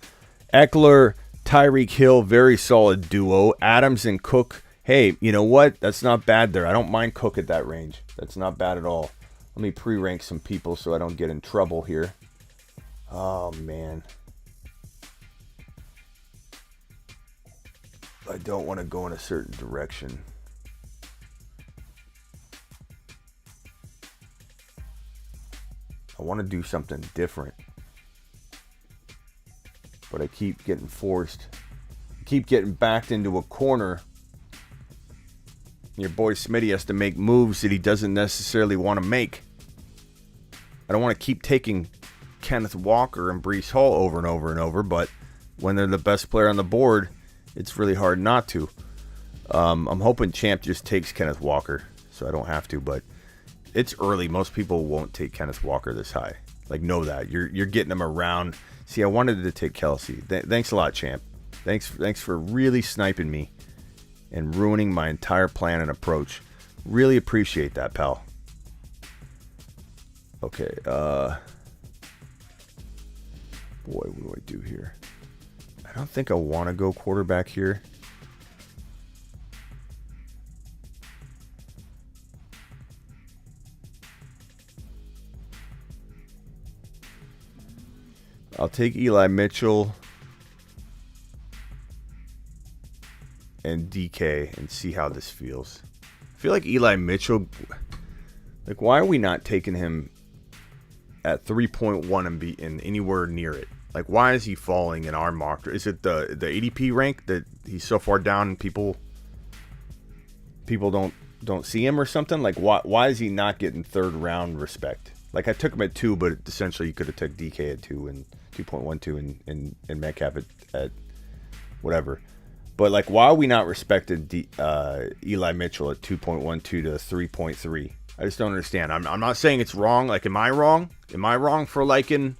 Eckler, Tyreek Hill, very solid duo. Adams and Cook, hey, you know what? That's not bad there. I don't mind Cook at that range. That's not bad at all. Let me pre-rank some people so I don't get in trouble here. Oh, man. I don't want to go in a certain direction. I want to do something different. But I keep getting forced. I keep getting backed into a corner. Your boy Smitty has to make moves that he doesn't necessarily want to make. I don't want to keep taking Kenneth Walker and Breece Hall over and over and over, but when they're the best player on the board, it's really hard not to. I'm hoping Champ just takes Kenneth Walker, so I don't have to, but it's early. Most people won't take Kenneth Walker this high. Like, know that. You're getting him around. See, I wanted to take Kelsey. Thanks a lot, Champ. Thanks for really sniping me and ruining my entire plan and approach. Really appreciate that, pal. Okay, boy, what do I do here? I don't think I want to go quarterback here. I'll take Eli Mitchell and DK and see how this feels. I feel like Eli Mitchell, like, why are we not taking him at 3.1 and be in anywhere near it? Like, why is he falling in our mock? Is it the ADP rank that he's so far down and people don't see him or something? Like, why is he not getting third round respect? Like, I took him at 2, but essentially you could have took DK at 2 and 2.12 and Metcalf at whatever. But, like, why are we not respected Eli Mitchell at 2.12 to 3.3? I just don't understand. I'm not saying it's wrong. Like, am I wrong? Am I wrong for liking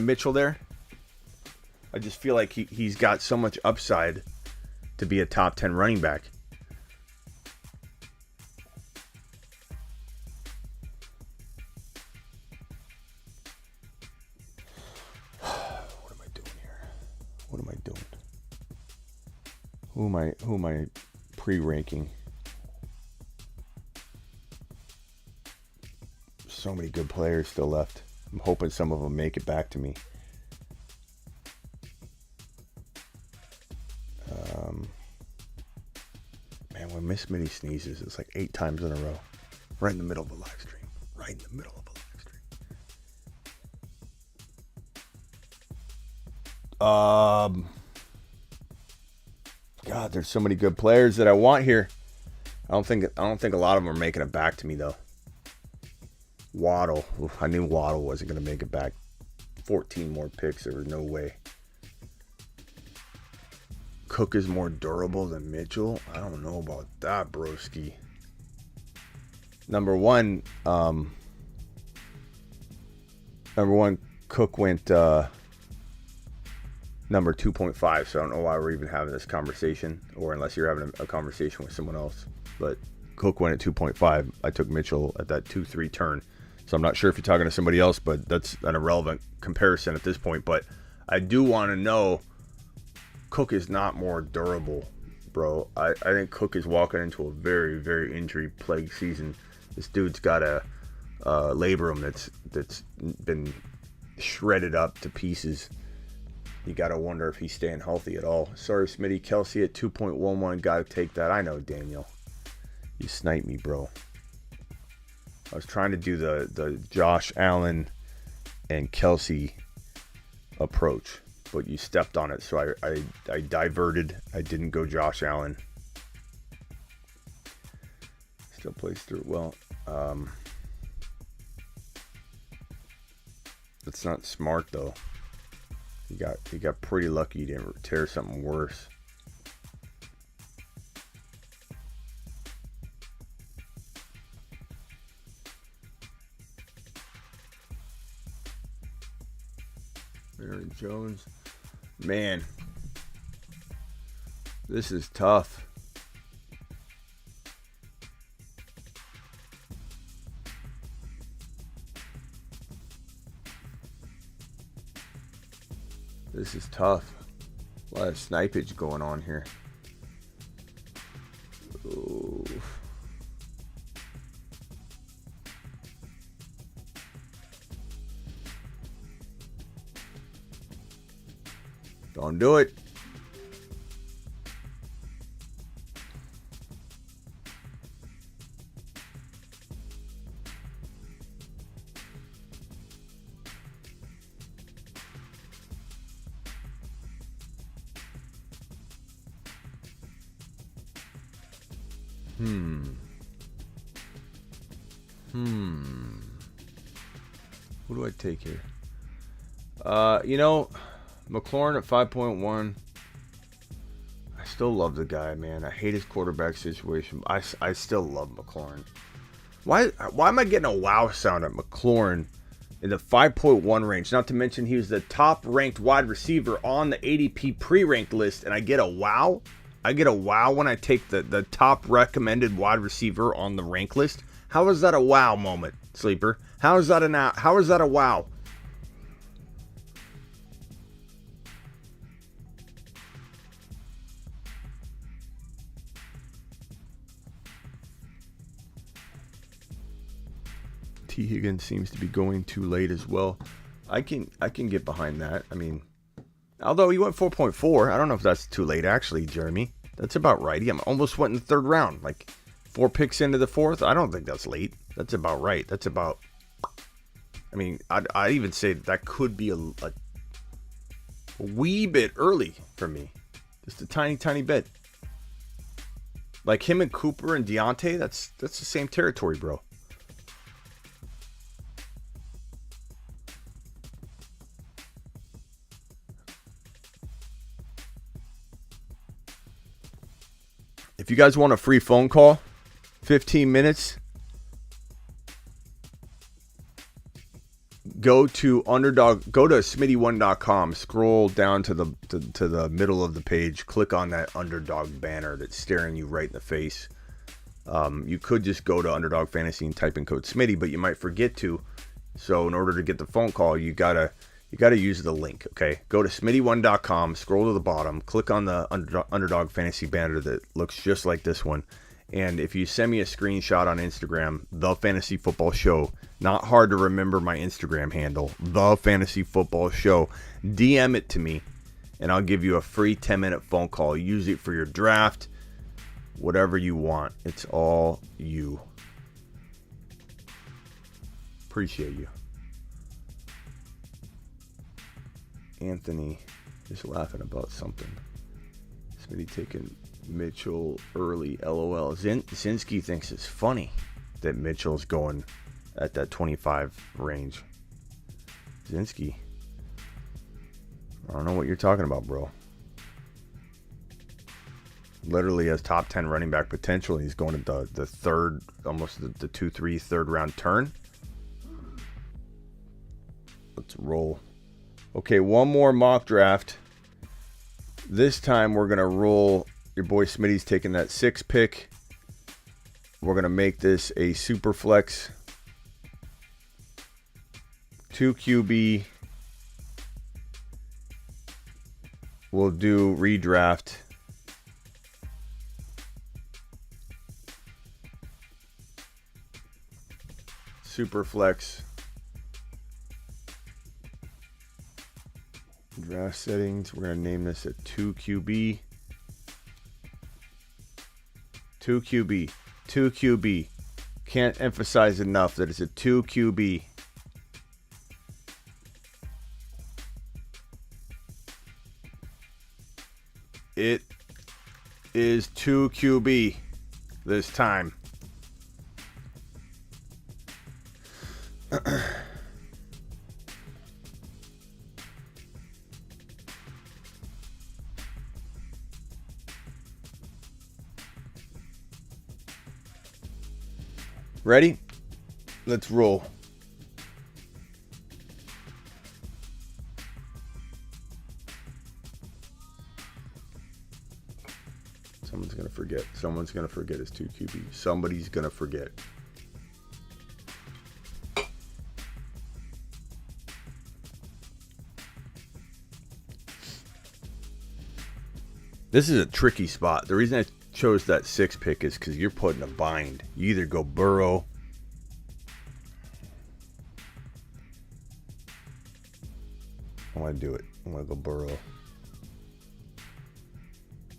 Mitchell there? I just feel like he's got so much upside to be a top 10 running back. What am I doing here? What am I doing? Who am I pre-ranking? So many good players still left. I'm hoping some of them make it back to me. Man, when Miss Minnie sneezes, it's like 8 times in a row. Right in the middle of a live stream. Right in the middle of a live stream. God, there's so many good players that I want here. I don't think a lot of them are making it back to me though. Waddle. Oof, I knew Waddle wasn't going to make it back. 14 more picks. There was no way. Cook is more durable than Mitchell. I don't know about that, broski. Number one, Cook went number 2.5. So I don't know why we're even having this conversation, or unless you're having a conversation with someone else. But Cook went at 2.5. I took Mitchell at that 2-3 turn. So I'm not sure if you're talking to somebody else, but that's an irrelevant comparison at this point. But I do want to know, Cook is not more durable, bro. I think Cook is walking into a very, very injury-plagued season. This dude's got a labrum that's been shredded up to pieces. You got to wonder if he's staying healthy at all. Sorry, Smitty. Kelsey at 2.11. Got to take that. I know, Daniel. You sniped me, bro. I was trying to do the Josh Allen and Kelsey approach, but you stepped on it, so I diverted. I didn't go Josh Allen. Still plays through well. That's not smart though. He got pretty lucky he didn't tear something worse. Aaron Jones. Man, this is tough. This is tough. A lot of snipage going on here. Ooh. Don't do it. What do I take here? McLaurin at 5.1. I still love the guy, man. I hate his quarterback situation. I still love McLaurin. Why am I getting a wow sound at McLaurin in the 5.1 range? Not to mention he was the top ranked wide receiver on the ADP pre-ranked list, and I get a wow? I get a wow when I take the top recommended wide receiver on the rank list? How is that a wow moment, Sleeper? How is that a wow? T. Higgins seems to be going too late as well. I can get behind that. I mean, although he went 4.4, I don't know if that's too late actually, Jeremy. That's about right. He almost went in the third round, like 4 picks into the fourth. I don't think that's late. That's about right. That's about. I mean, I even say that could be a wee bit early for me, just a tiny bit. Like him and Cooper and Deontay, that's the same territory, bro. If you guys want a free phone call, 15 minutes, go to smitty1.com, scroll down to the middle of the page, click on that Underdog banner that's staring you right in the face. You could just go to Underdog Fantasy and type in code Smitty, but you might forget to. So in order to get the phone call, you gotta use the link, okay? Go to smitty1.com, scroll to the bottom, click on the Underdog Fantasy banner that looks just like this one. And if you send me a screenshot on Instagram, The Fantasy Football Show, not hard to remember my Instagram handle, The Fantasy Football Show, DM it to me, and I'll give you a free 10-minute phone call. Use it for your draft, whatever you want. It's all you. Appreciate you. Anthony is laughing about something. Smitty taking Mitchell early, LOL. Zinski thinks it's funny that Mitchell's going at that 25 range. Zinski, I don't know what you're talking about, bro. Literally has top 10 running back potential. He's going at the third, almost the 2-3 third round turn. Let's roll. Okay, one more mock draft. This time we're going to roll. Your boy Smitty's taking that 6 pick. We're going to make this a Superflex 2 QB. We'll do redraft. Superflex. Draft settings. We're going to name this a 2 QB. 2 QB. 2 QB. Can't emphasize enough that it's a 2 QB. It is 2 QB this time. Ready? Let's roll. Someone's going to forget. Someone's going to forget his 2 QB. Somebody's going to forget. This is a tricky spot. The reason I chose that 6 pick is because you're put in a bind. You either go Burrow. I want to do it. I want to go Burrow.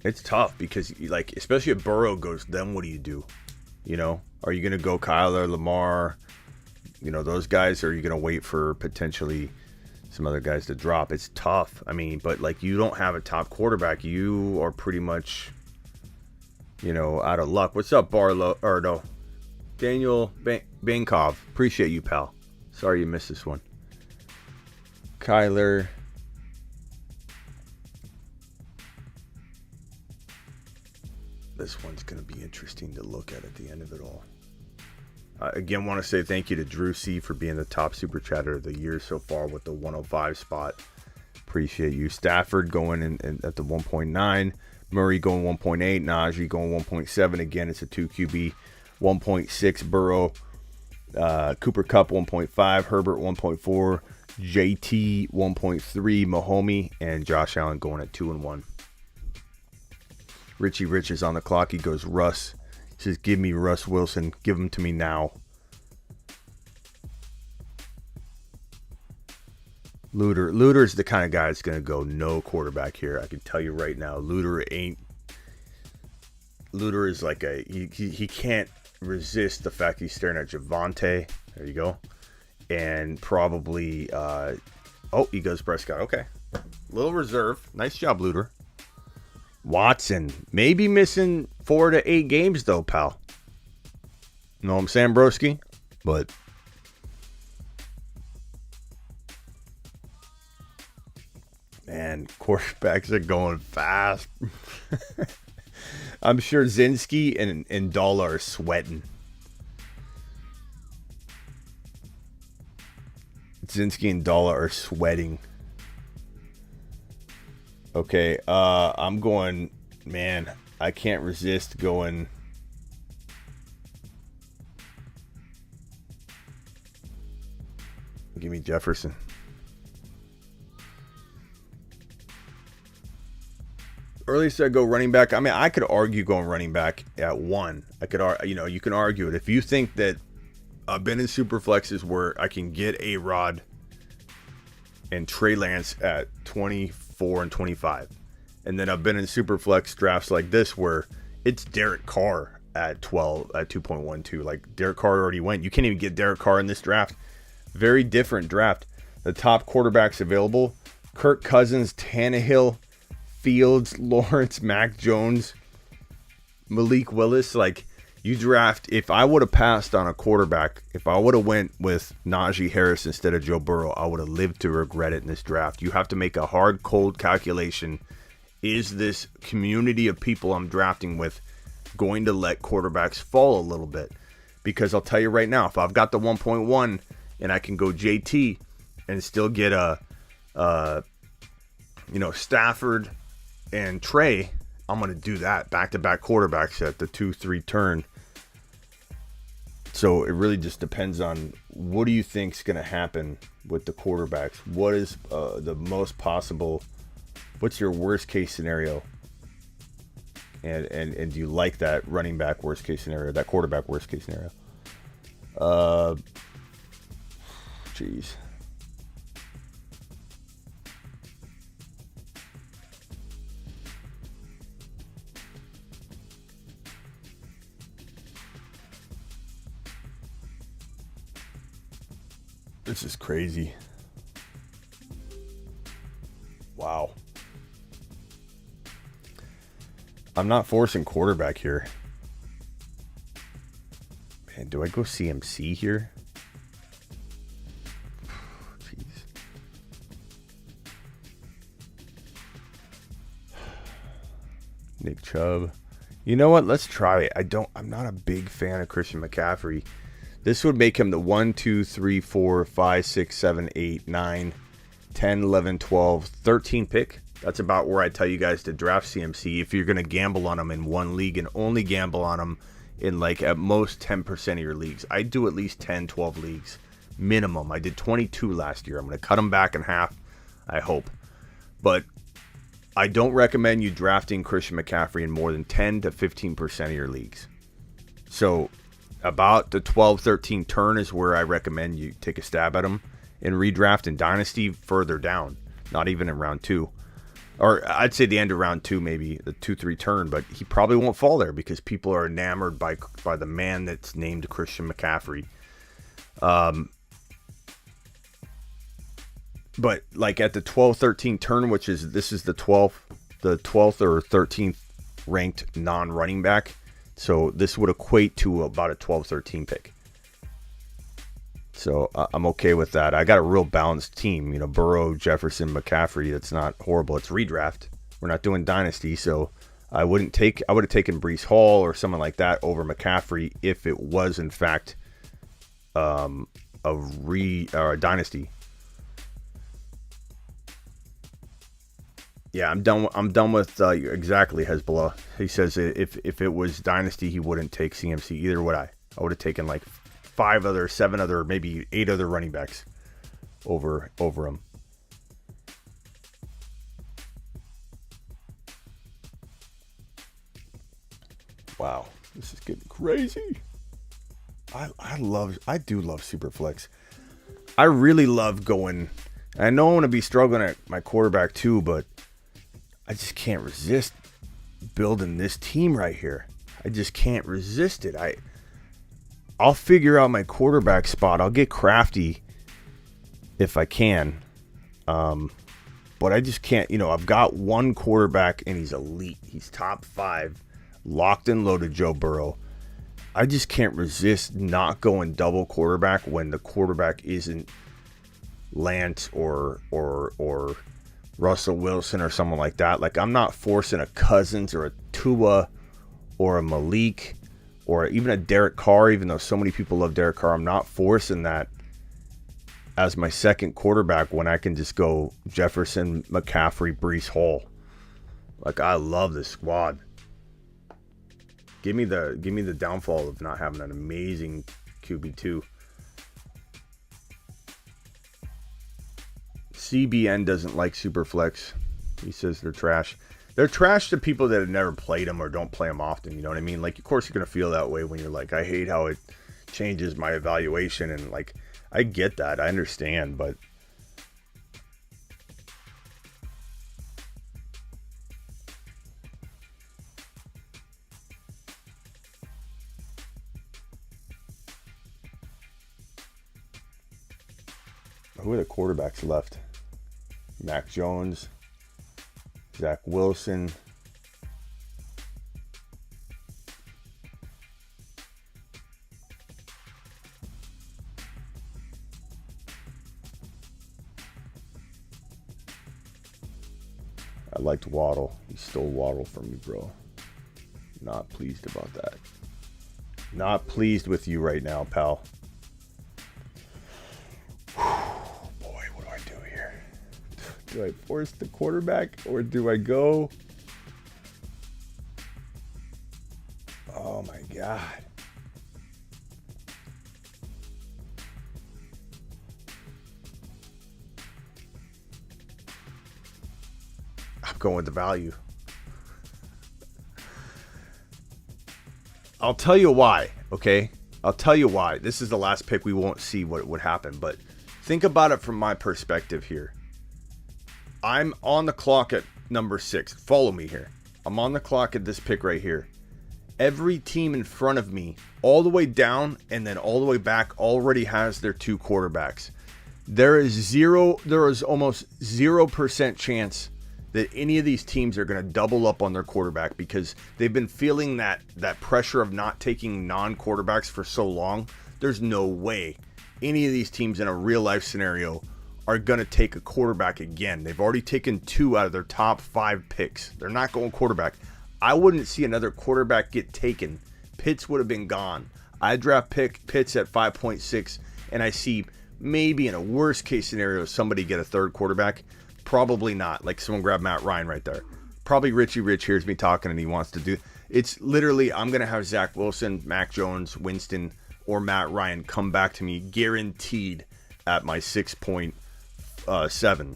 It's tough because, like, especially if Burrow goes, then what do you do? You know, are you going to go Kyler, Lamar? You know, those guys, or are you going to wait for potentially some other guys to drop? It's tough. I mean, but, like, you don't have a top quarterback. You are pretty much, you know, out of luck. What's up, Barlow? Or no, Daniel Bankov. Appreciate you, pal. Sorry you missed this one. Kyler. This one's going to be interesting to look at the end of it all. Again, want to say thank you to Drew C for being the top super chatter of the year so far with the 105 spot. Appreciate you. Stafford going in at the 1.9. Murray going 1.8. Najee going 1.7. Again, it's a 2 QB. 1.6 Burrow. Cooper Kupp 1.5. Herbert 1.4. JT 1.3. Mahomes and Josh Allen going at 2 and 1. Richie Rich is on the clock. He goes Russ. He says, give me Russ Wilson. Give him to me now. Luter's the kind of guy that's going to go no quarterback here. I can tell you right now. Luter is like a... He can't resist the fact he's staring at Javonte. There you go. And probably... he goes Prescott. Okay. Little reserve. Nice job, Luter. Watson, maybe missing 4 to 8 games though, pal. Know what I'm saying, broski? But man, quarterbacks are going fast. I'm sure Zinski and Dalla are sweating. Zinski and Dalla are sweating. Okay, I'm going, man, I can't resist going. Give me Jefferson. Earliest I go running back. I mean, I could argue going running back at 1. I could, you can argue it. If you think that I've been in super flexes where I can get A-Rod and Trey Lance at 24 and 25. And then I've been in super flex drafts like this where it's Derek Carr at 12, at 2.12. Like, Derek Carr already went. You can't even get Derek Carr in this draft. Very different draft. The top quarterbacks available: Kirk Cousins, Tannehill, Fields, Lawrence, Mac Jones, Malik Willis. Like, you draft, if I would have passed on a quarterback, if I would have went with Najee Harris instead of Joe Burrow, I would have lived to regret it in this draft. You have to make a hard, cold calculation. Is this community of people I'm drafting with going to let quarterbacks fall a little bit? Because I'll tell you right now, if I've got the 1.1 and I can go JT and still get a Stafford and Trey, I'm going to do that. Back-to-back quarterbacks at the 2-3 turn. So it really just depends on what do you think is going to happen with the quarterbacks. What is the most possible? What's your worst case scenario? And do you like that running back worst case scenario? That quarterback worst case scenario? Jeez. This is crazy. Wow. I'm not forcing quarterback here. Man, do I go CMC here? Jeez. Nick Chubb. You know what? Let's try it. I'm not a big fan of Christian McCaffrey. This would make him the 1, 2, 3, 4, 5, 6, 7, 8, 9, 10, 11, 12, 13 pick. That's about where I tell you guys to draft CMC if you're going to gamble on him in one league and only gamble on him in like at most 10% of your leagues. I do at least 10, 12 leagues minimum. I did 22 last year. I'm going to cut him back in half, I hope. But I don't recommend you drafting Christian McCaffrey in more than 10 to 15% of your leagues. So about the 12-13 turn is where I recommend you take a stab at him in redraft and dynasty further down, not even in round 2. Or I'd say the end of round 2, maybe the 2-3 turn, but he probably won't fall there because people are enamored by the man that's named Christian McCaffrey. But like at the 12-13 turn, this is the 12th or 13th ranked non-running back. So this would equate to about a 12-13 pick. So I'm okay with that. I got a real balanced team. You know, Burrow, Jefferson, McCaffrey. That's not horrible. It's redraft. We're not doing dynasty. So I would have taken Breece Hall or someone like that over McCaffrey if it was in fact a dynasty. Yeah, I'm done with exactly Hezbollah. He says if it was dynasty, he wouldn't take CMC. Either would I. I would have taken like 5 other, 7 other, maybe 8 other running backs over him. Wow, this is getting crazy. I do love Superflex. I really love going. I know I'm going to be struggling at my quarterback too, but I just can't resist building this team right here. I just can't resist it. I'll figure out my quarterback spot. I'll get crafty if I can. But I just can't, I've got one quarterback and he's elite. He's top 5, locked and loaded Joe Burrow. I just can't resist not going double quarterback when the quarterback isn't Lance or Russell Wilson or someone like that. Like, I'm not forcing a Cousins or a Tua or a Malik or even a Derek Carr, even though so many people love Derek Carr. I'm not forcing that as my second quarterback when I can just go Jefferson, McCaffrey, Breece Hall. Like, I love this squad. Give me the downfall of not having an amazing QB2. CBN doesn't like Superflex. He says they're trash. They're trash to people that have never played them or don't play them often. You know what I mean? Like, of course, you're going to feel that way when you're like, I hate how it changes my evaluation. And, like, I get that. I understand. But who are the quarterbacks left? Mac Jones, Zach Wilson, I liked Waddle. He stole Waddle from me, bro. Not pleased about that. Not pleased with you right now, pal. Do I force the quarterback or do I go Oh my God. I'm going with the value. I'll tell you why, okay? I'll tell you why. This is the last pick. We won't see what would happen, but think about it from my perspective here. I'm on the clock at number 6. Follow me here. I'm on the clock at this pick right here. Every team in front of me, all the way down and then all the way back, already has their 2 quarterbacks. There is almost 0% chance that any of these teams are going to double up on their quarterback because they've been feeling that pressure of not taking non-quarterbacks for so long. There's no way any of these teams in a real life scenario are going to take a quarterback again. They've already taken 2 out of their top 5 picks. They're not going quarterback. I wouldn't see another quarterback get taken. Pitts would have been gone. I draft Pitts at 5.6, and I see maybe in a worst case scenario somebody get a 3rd quarterback. Probably not. Like someone grab Matt Ryan right there. Probably Richie Rich hears me talking and he wants to do. It's literally I'm going to have Zach Wilson, Mac Jones, Winston, or Matt Ryan come back to me guaranteed at my 6.7.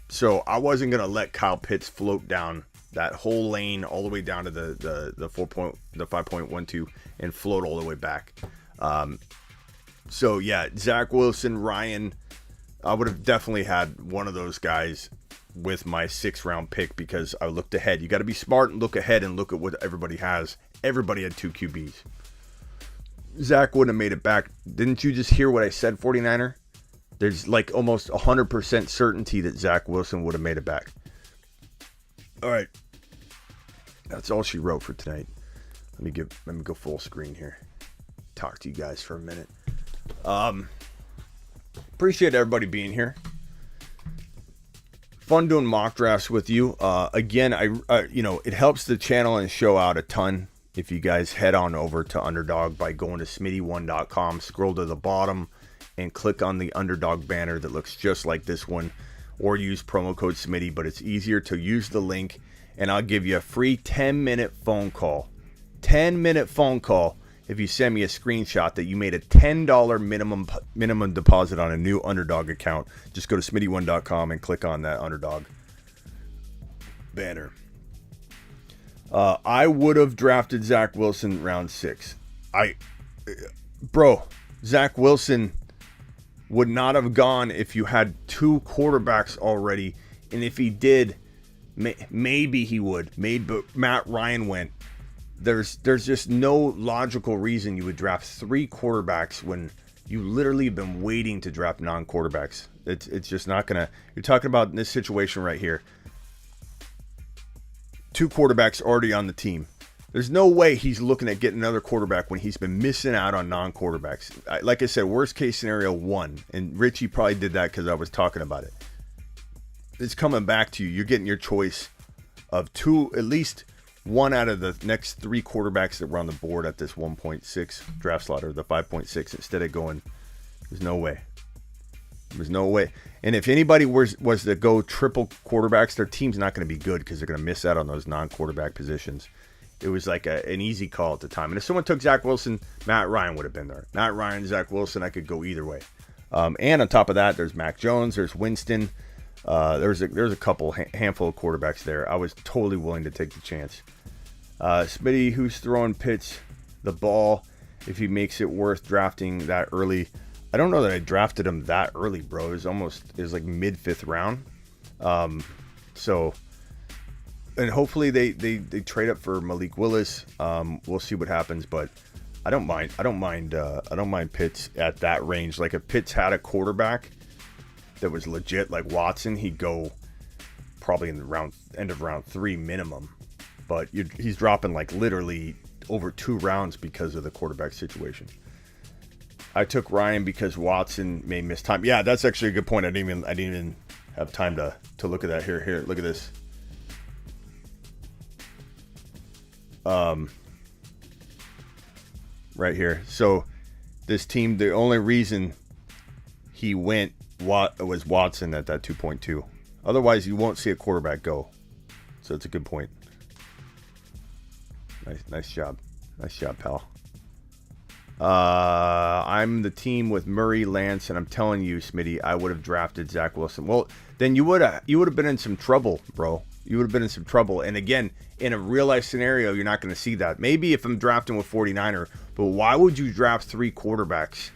So I wasn't going to let Kyle Pitts float down that whole lane all the way down to the 5.12 and float all the way back. So yeah, Zach Wilson, Ryan, I would have definitely had one of those guys with my 6th round pick because I looked ahead. You got to be smart and look ahead and look at what everybody has. Everybody had 2 QBs. Zach wouldn't have made it back. Didn't you just hear what I said, 49er? There's like almost 100% certainty that Zach Wilson would have made it back. All right. That's all she wrote for tonight. Let me go full screen here. Talk to you guys for a minute. Appreciate everybody being here. Fun doing mock drafts with you. Again, it helps the channel and show out a ton if you guys head on over to Underdog by going to smitty1.com, scroll to the bottom, and click on the Underdog banner that looks just like this one, or use promo code Smitty, but it's easier to use the link, and I'll give you a free 10-minute phone call. 10-minute phone call if you send me a screenshot that you made a $10 minimum deposit on a new Underdog account. Just go to smitty1.com and click on that Underdog banner. I would have drafted Zach Wilson round 6. Zach Wilson would not have gone if you had 2 quarterbacks already. And if he did, maybe he would. But Matt Ryan went. There's just no logical reason you would draft 3 quarterbacks when you literally have been waiting to draft non-quarterbacks. It's just not going to... You're talking about this situation right here. 2 quarterbacks already on the team. There's no way he's looking at getting another quarterback when he's been missing out on non-quarterbacks. Like I said, worst case scenario 1. And Richie probably did that because I was talking about it. It's coming back to you. You're getting your choice of 2, at least 1 out of the next 3 quarterbacks that were on the board at this 1.6 draft slot, or the 5.6, instead of going, there's no way. There's no way. And if anybody was to go triple quarterbacks, their team's not going to be good because they're going to miss out on those non-quarterback positions. It was like an easy call at the time. And if someone took Zach Wilson, Matt Ryan would have been there. Matt Ryan, Zach Wilson, I could go either way. And on top of that, there's Mac Jones, there's Winston. There's a couple handful of quarterbacks there. I was totally willing to take the chance. Smitty, who's throwing Pitts the ball if he makes it worth drafting that early? I don't know that I drafted him that early, bro. It was like mid 5th round. And hopefully they trade up for Malik Willis. We'll see what happens, but I don't mind Pitts at that range. Like if Pitts had a quarterback that was legit like Watson, he'd go probably in the end of round 3 minimum. But he's dropping like literally over 2 rounds because of the quarterback situation. I took Ryan because Watson may miss time. Yeah, that's actually a good point. I didn't even have time to look at that. Here, look at this. Right here. So this team, the only reason he went was Watson at that 2.2. Otherwise, you won't see a quarterback go. So it's a good point. Nice job. Nice shot, pal. I'm the team with Murray, Lance, and I'm telling you, Smitty, I would have drafted Zach Wilson. Well, then you would have been in some trouble, bro. You would have been in some trouble. And again, in a real life scenario, you're not going to see that. Maybe if I'm drafting with 49er, but why would you draft 3 quarterbacks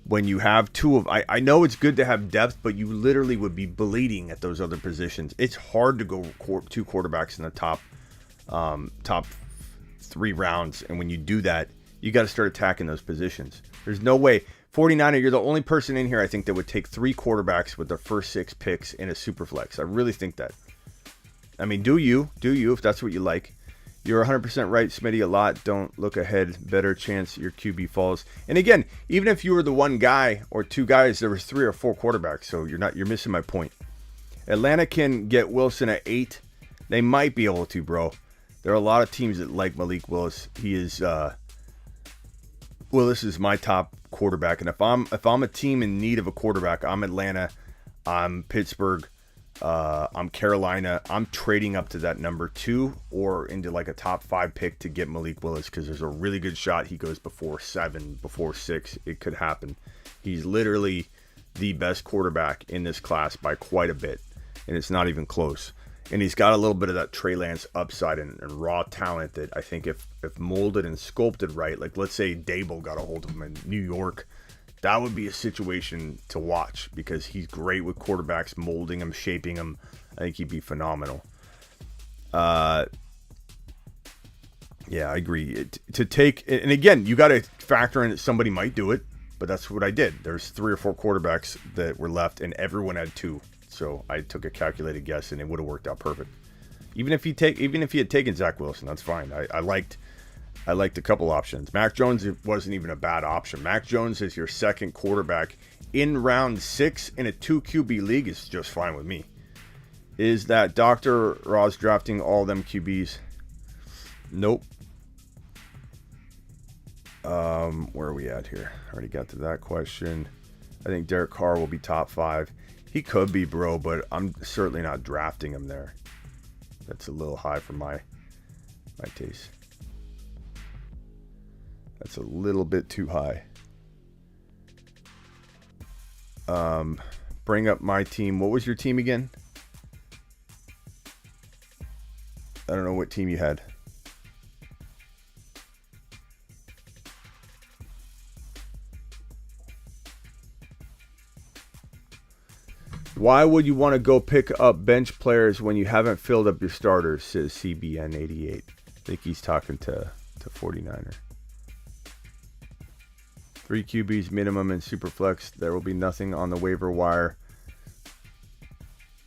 when you have 2 of? I know it's good to have depth, but you literally would be bleeding at those other positions. It's hard to go 2 quarterbacks in the top 3 rounds, and when you do that, you got to start attacking those positions. There's no way. 49er, you're the only person in here, I think, that would take 3 quarterbacks with their first 6 picks in a Superflex. I really think that. I mean, do you, if that's what you like. You're 100% right, Smitty, a lot. Don't look ahead. Better chance your QB falls. And again, even if you were the 1 guy or 2 guys, there was 3 or 4 quarterbacks, so you're missing my point. Atlanta can get Wilson at 8. They might be able to, bro. There are a lot of teams that like Malik Willis. He is Willis is my top quarterback, and if I'm a team in need of a quarterback, I'm Atlanta, I'm Pittsburgh, I'm Carolina. I'm trading up to that number 2 or into like a top 5 pick to get Malik Willis, because there's a really good shot he goes before 7, before 6. It could happen. He's literally the best quarterback in this class by quite a bit, and it's not even close. And he's got a little bit of that Trey Lance upside and raw talent that I think if molded and sculpted right, like let's say Dable got a hold of him in New York, that would be a situation to watch, because he's great with quarterbacks, molding them, shaping them. I think he'd be phenomenal. Yeah, I agree. To take, and again, you got to factor in that somebody might do it, but that's what I did. There's 3 or 4 quarterbacks that were left, and everyone had 2. So I took a calculated guess, and it would have worked out perfect. Even if he had taken Zach Wilson, that's fine. I liked a couple options. Mac Jones wasn't even a bad option. Mac Jones is your second quarterback in round 6 in a 2 QB league is just fine with me. Is that Dr. Ross drafting all them QBs? Nope. Where are we at here? Already got to that question. I think Derek Carr will be top 5. He could be, bro, but I'm certainly not drafting him there. That's a little high for my taste. That's a little bit too high. Bring up my team. What was your team again? I don't know what team you had. Why would you want to go pick up bench players when you haven't filled up your starters, says CBN88. I think he's talking to 49er. 3 QBs minimum in Superflex. There will be nothing on the waiver wire.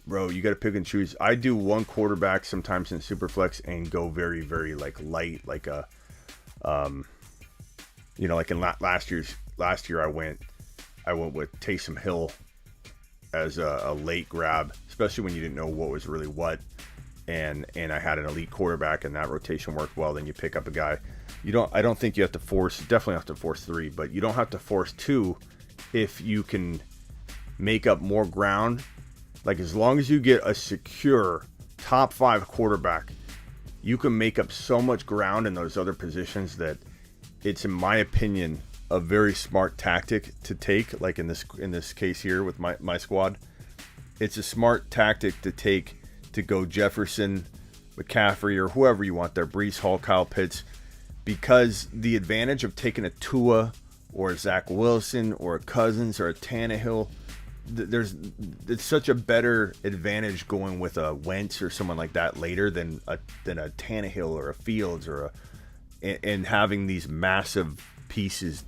Bro, you got to pick and choose. I do 1 quarterback sometimes in Superflex and go very, very like light, like a, like in last year I went with Taysom Hill as a late grab, especially when you didn't know what was really what, and I had an elite quarterback and that rotation worked well. Then you pick up a guy. I don't think you have to force, definitely have to force 3, but you don't have to force 2 if you can make up more ground. Like, as long as you get a secure top 5 quarterback, you can make up so much ground in those other positions that it's, in my opinion, a very smart tactic to take. Like in this case here with my squad, it's a smart tactic to take, to go Jefferson, McCaffrey, or whoever you want there, Breece Hall, Kyle Pitts, because the advantage of taking a Tua or a Zach Wilson or a Cousins or a Tannehill, it's such a better advantage going with a Wentz or someone like that later than a Tannehill or a Fields and having these massive pieces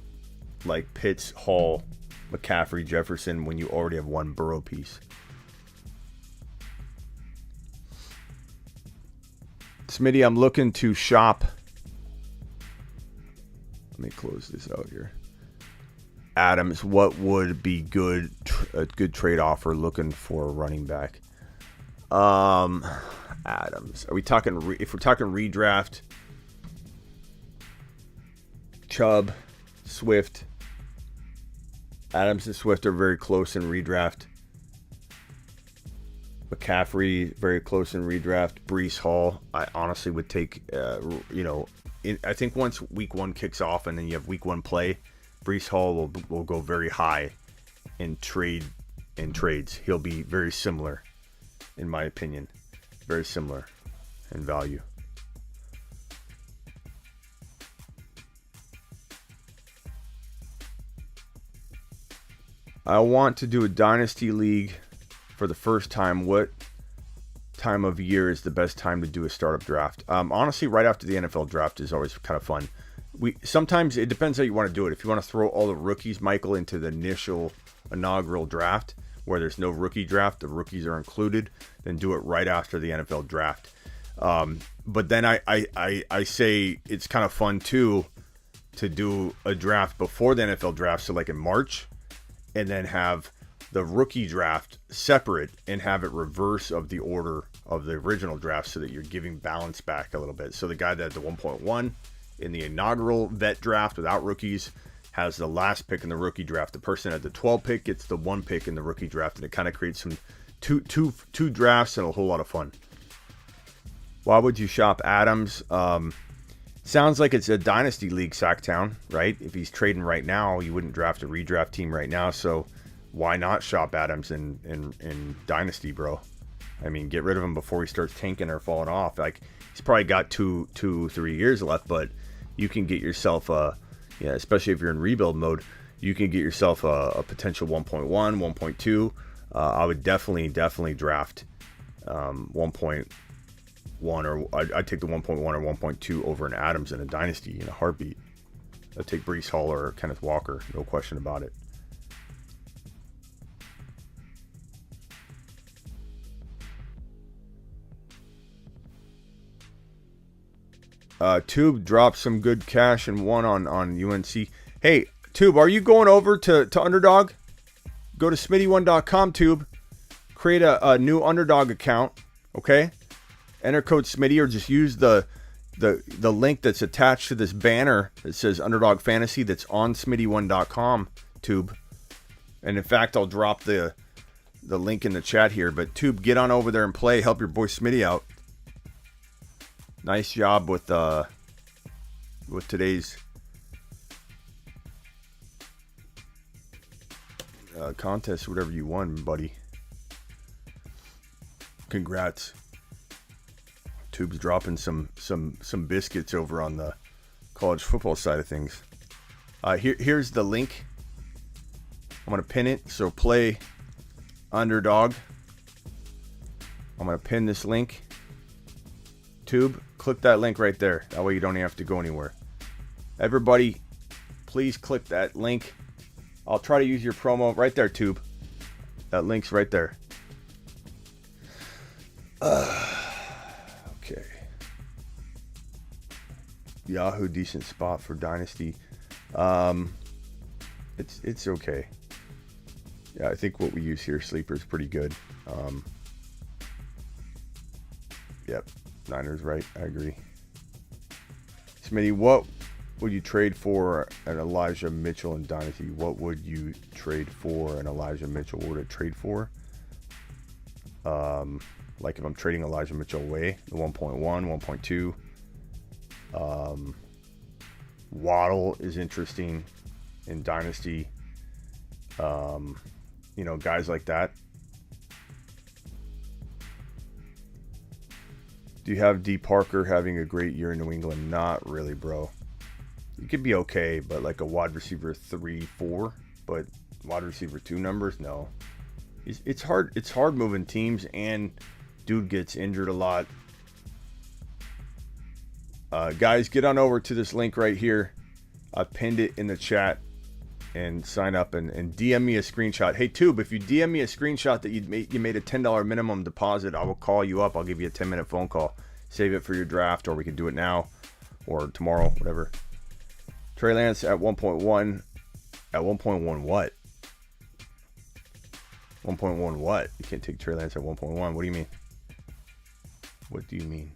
like Pitts, Hall, McCaffrey, Jefferson, when you already have 1 Burrow piece. Smitty, I'm looking to shop. Let me close this out here. Adams, what would be a good trade offer looking for a running back? Adams. Are we talking, if we're talking redraft, Chubb, Swift. Adams and Swift are very close in redraft. McCaffrey, very close in redraft. Breece Hall, I honestly would take, I think once week 1 kicks off and then you have week 1 play, Brees Hall will go very high in trades. He'll be very similar, in my opinion, very similar in value. I want to do a dynasty league for the first time. What time of year is the best time to do a startup draft? Honestly, right after the NFL draft is always kind of fun. Sometimes it depends how you want to do it. If you want to throw all the rookies, Michael, into the inaugural draft where there's no rookie draft, the rookies are included, then do it right after the NFL draft. But then I say it's kind of fun too to do a draft before the NFL draft, so like in March, and then have the rookie draft separate and have it reverse of the order of the original draft so that you're giving balance back a little bit. So the guy that had the 1.1 in the inaugural vet draft without rookies has the last pick in the rookie draft. The person at the 12 pick gets the 1 pick in the rookie draft, and it kind of creates some two drafts and a whole lot of fun. Why would you shop Adams? Sounds like it's a dynasty league, Sacktown, right? If he's trading right now, you wouldn't draft a redraft team right now, so why not shop Adams in dynasty, bro? I mean, get rid of him before he starts tanking or falling off. Like, he's probably got 3 years left, but you can get yourself especially if you're in rebuild mode, you can get yourself a potential 1.1, 1.2. I would definitely draft 1.1, or I'd take the 1.1 or 1.2 over an Adams in a dynasty in a heartbeat. I'd take Brees Hall or Kenneth Walker, no question about it. Tube dropped some good cash and won on UNC. Hey, Tube, are you going over to Underdog? Go to Smitty1.com, Tube. Create a new Underdog account, okay? Enter code Smitty, or just use the link that's attached to this banner that says Underdog Fantasy that's on Smitty1.com, Tube. And in fact, I'll drop the link in the chat here. But Tube, get on over there and play. Help your boy Smitty out. Nice job with today's contest, whatever you won, buddy. Congrats. Tube's dropping some biscuits over on the college football side of things. Here's the link. I'm gonna pin it. So play Underdog. I'm gonna pin this link. Tube, click that link right there. That way you don't have to go anywhere. Everybody, please click that link. I'll try to use your promo right there, Tube. That link's right there. Okay. Yahoo, decent spot for Dynasty. It's okay. Yeah, I think what we use here, Sleeper, is pretty good. Yep. Niners, right? I agree. Smitty, what would you trade for an Elijah Mitchell in Dynasty? What would you trade for an Elijah Mitchell? What would it trade for? Like if I'm trading Elijah Mitchell away, the 1.1, 1.2. Waddle is interesting in Dynasty. Guys like that. Do you have D. Parker having a great year in New England? Not really, bro. You could be okay, but like a wide receiver 3, 4, but wide receiver 2 numbers, no. It's hard. It's hard moving teams, and dude gets injured a lot. Guys, get on over to this link right here. I pinned it in the chat, and sign up and DM me a screenshot. Hey, Tube, if you DM me a screenshot that you made a $10 minimum deposit, I will call you up. I'll give you a 10-minute phone call. Save it for your draft, or we can do it now or tomorrow, whatever. Trey Lance at 1.1. At 1.1 what? 1.1 what? You can't take Trey Lance at 1.1. What do you mean? What do you mean?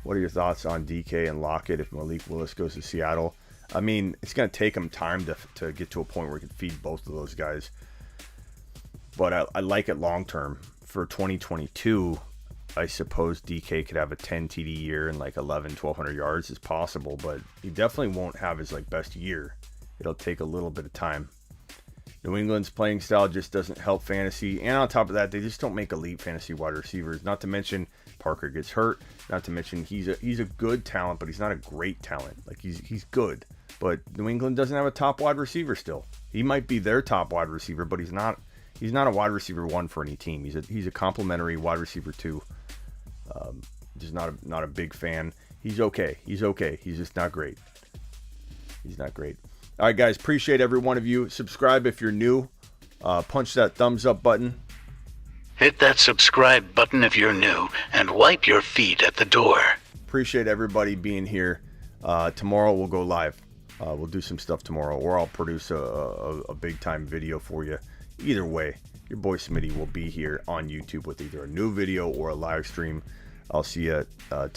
What are your thoughts on DK and Lockett if Malik Willis goes to Seattle? I mean, it's going to take him time to get to a point where he can feed both of those guys. But I like it long term. For 2022, I suppose DK could have a 10 TD year and like 1,100 yards is possible, but he definitely won't have his like best year. It'll take a little bit of time. New England's playing style just doesn't help fantasy, and on top of that, they just don't make elite fantasy wide receivers. Not to mention Parker gets hurt. Not to mention he's a good talent, but he's not a great talent. Like he's good, but New England doesn't have a top wide receiver still. He might be their top wide receiver, but he's not a wide receiver 1 for any team. He's a complimentary wide receiver 2. Just not a big fan. He's okay. He's just not great. He's not great. All right, guys. Appreciate every one of you. Subscribe if you're new. Punch that thumbs up button. Hit that subscribe button if you're new, and wipe your feet at the door. Appreciate everybody being here. Tomorrow we'll go live. We'll do some stuff tomorrow, or I'll produce a big time video for you. Either way, your boy Smitty will be here on YouTube with either a new video or a live stream. I'll see you tomorrow.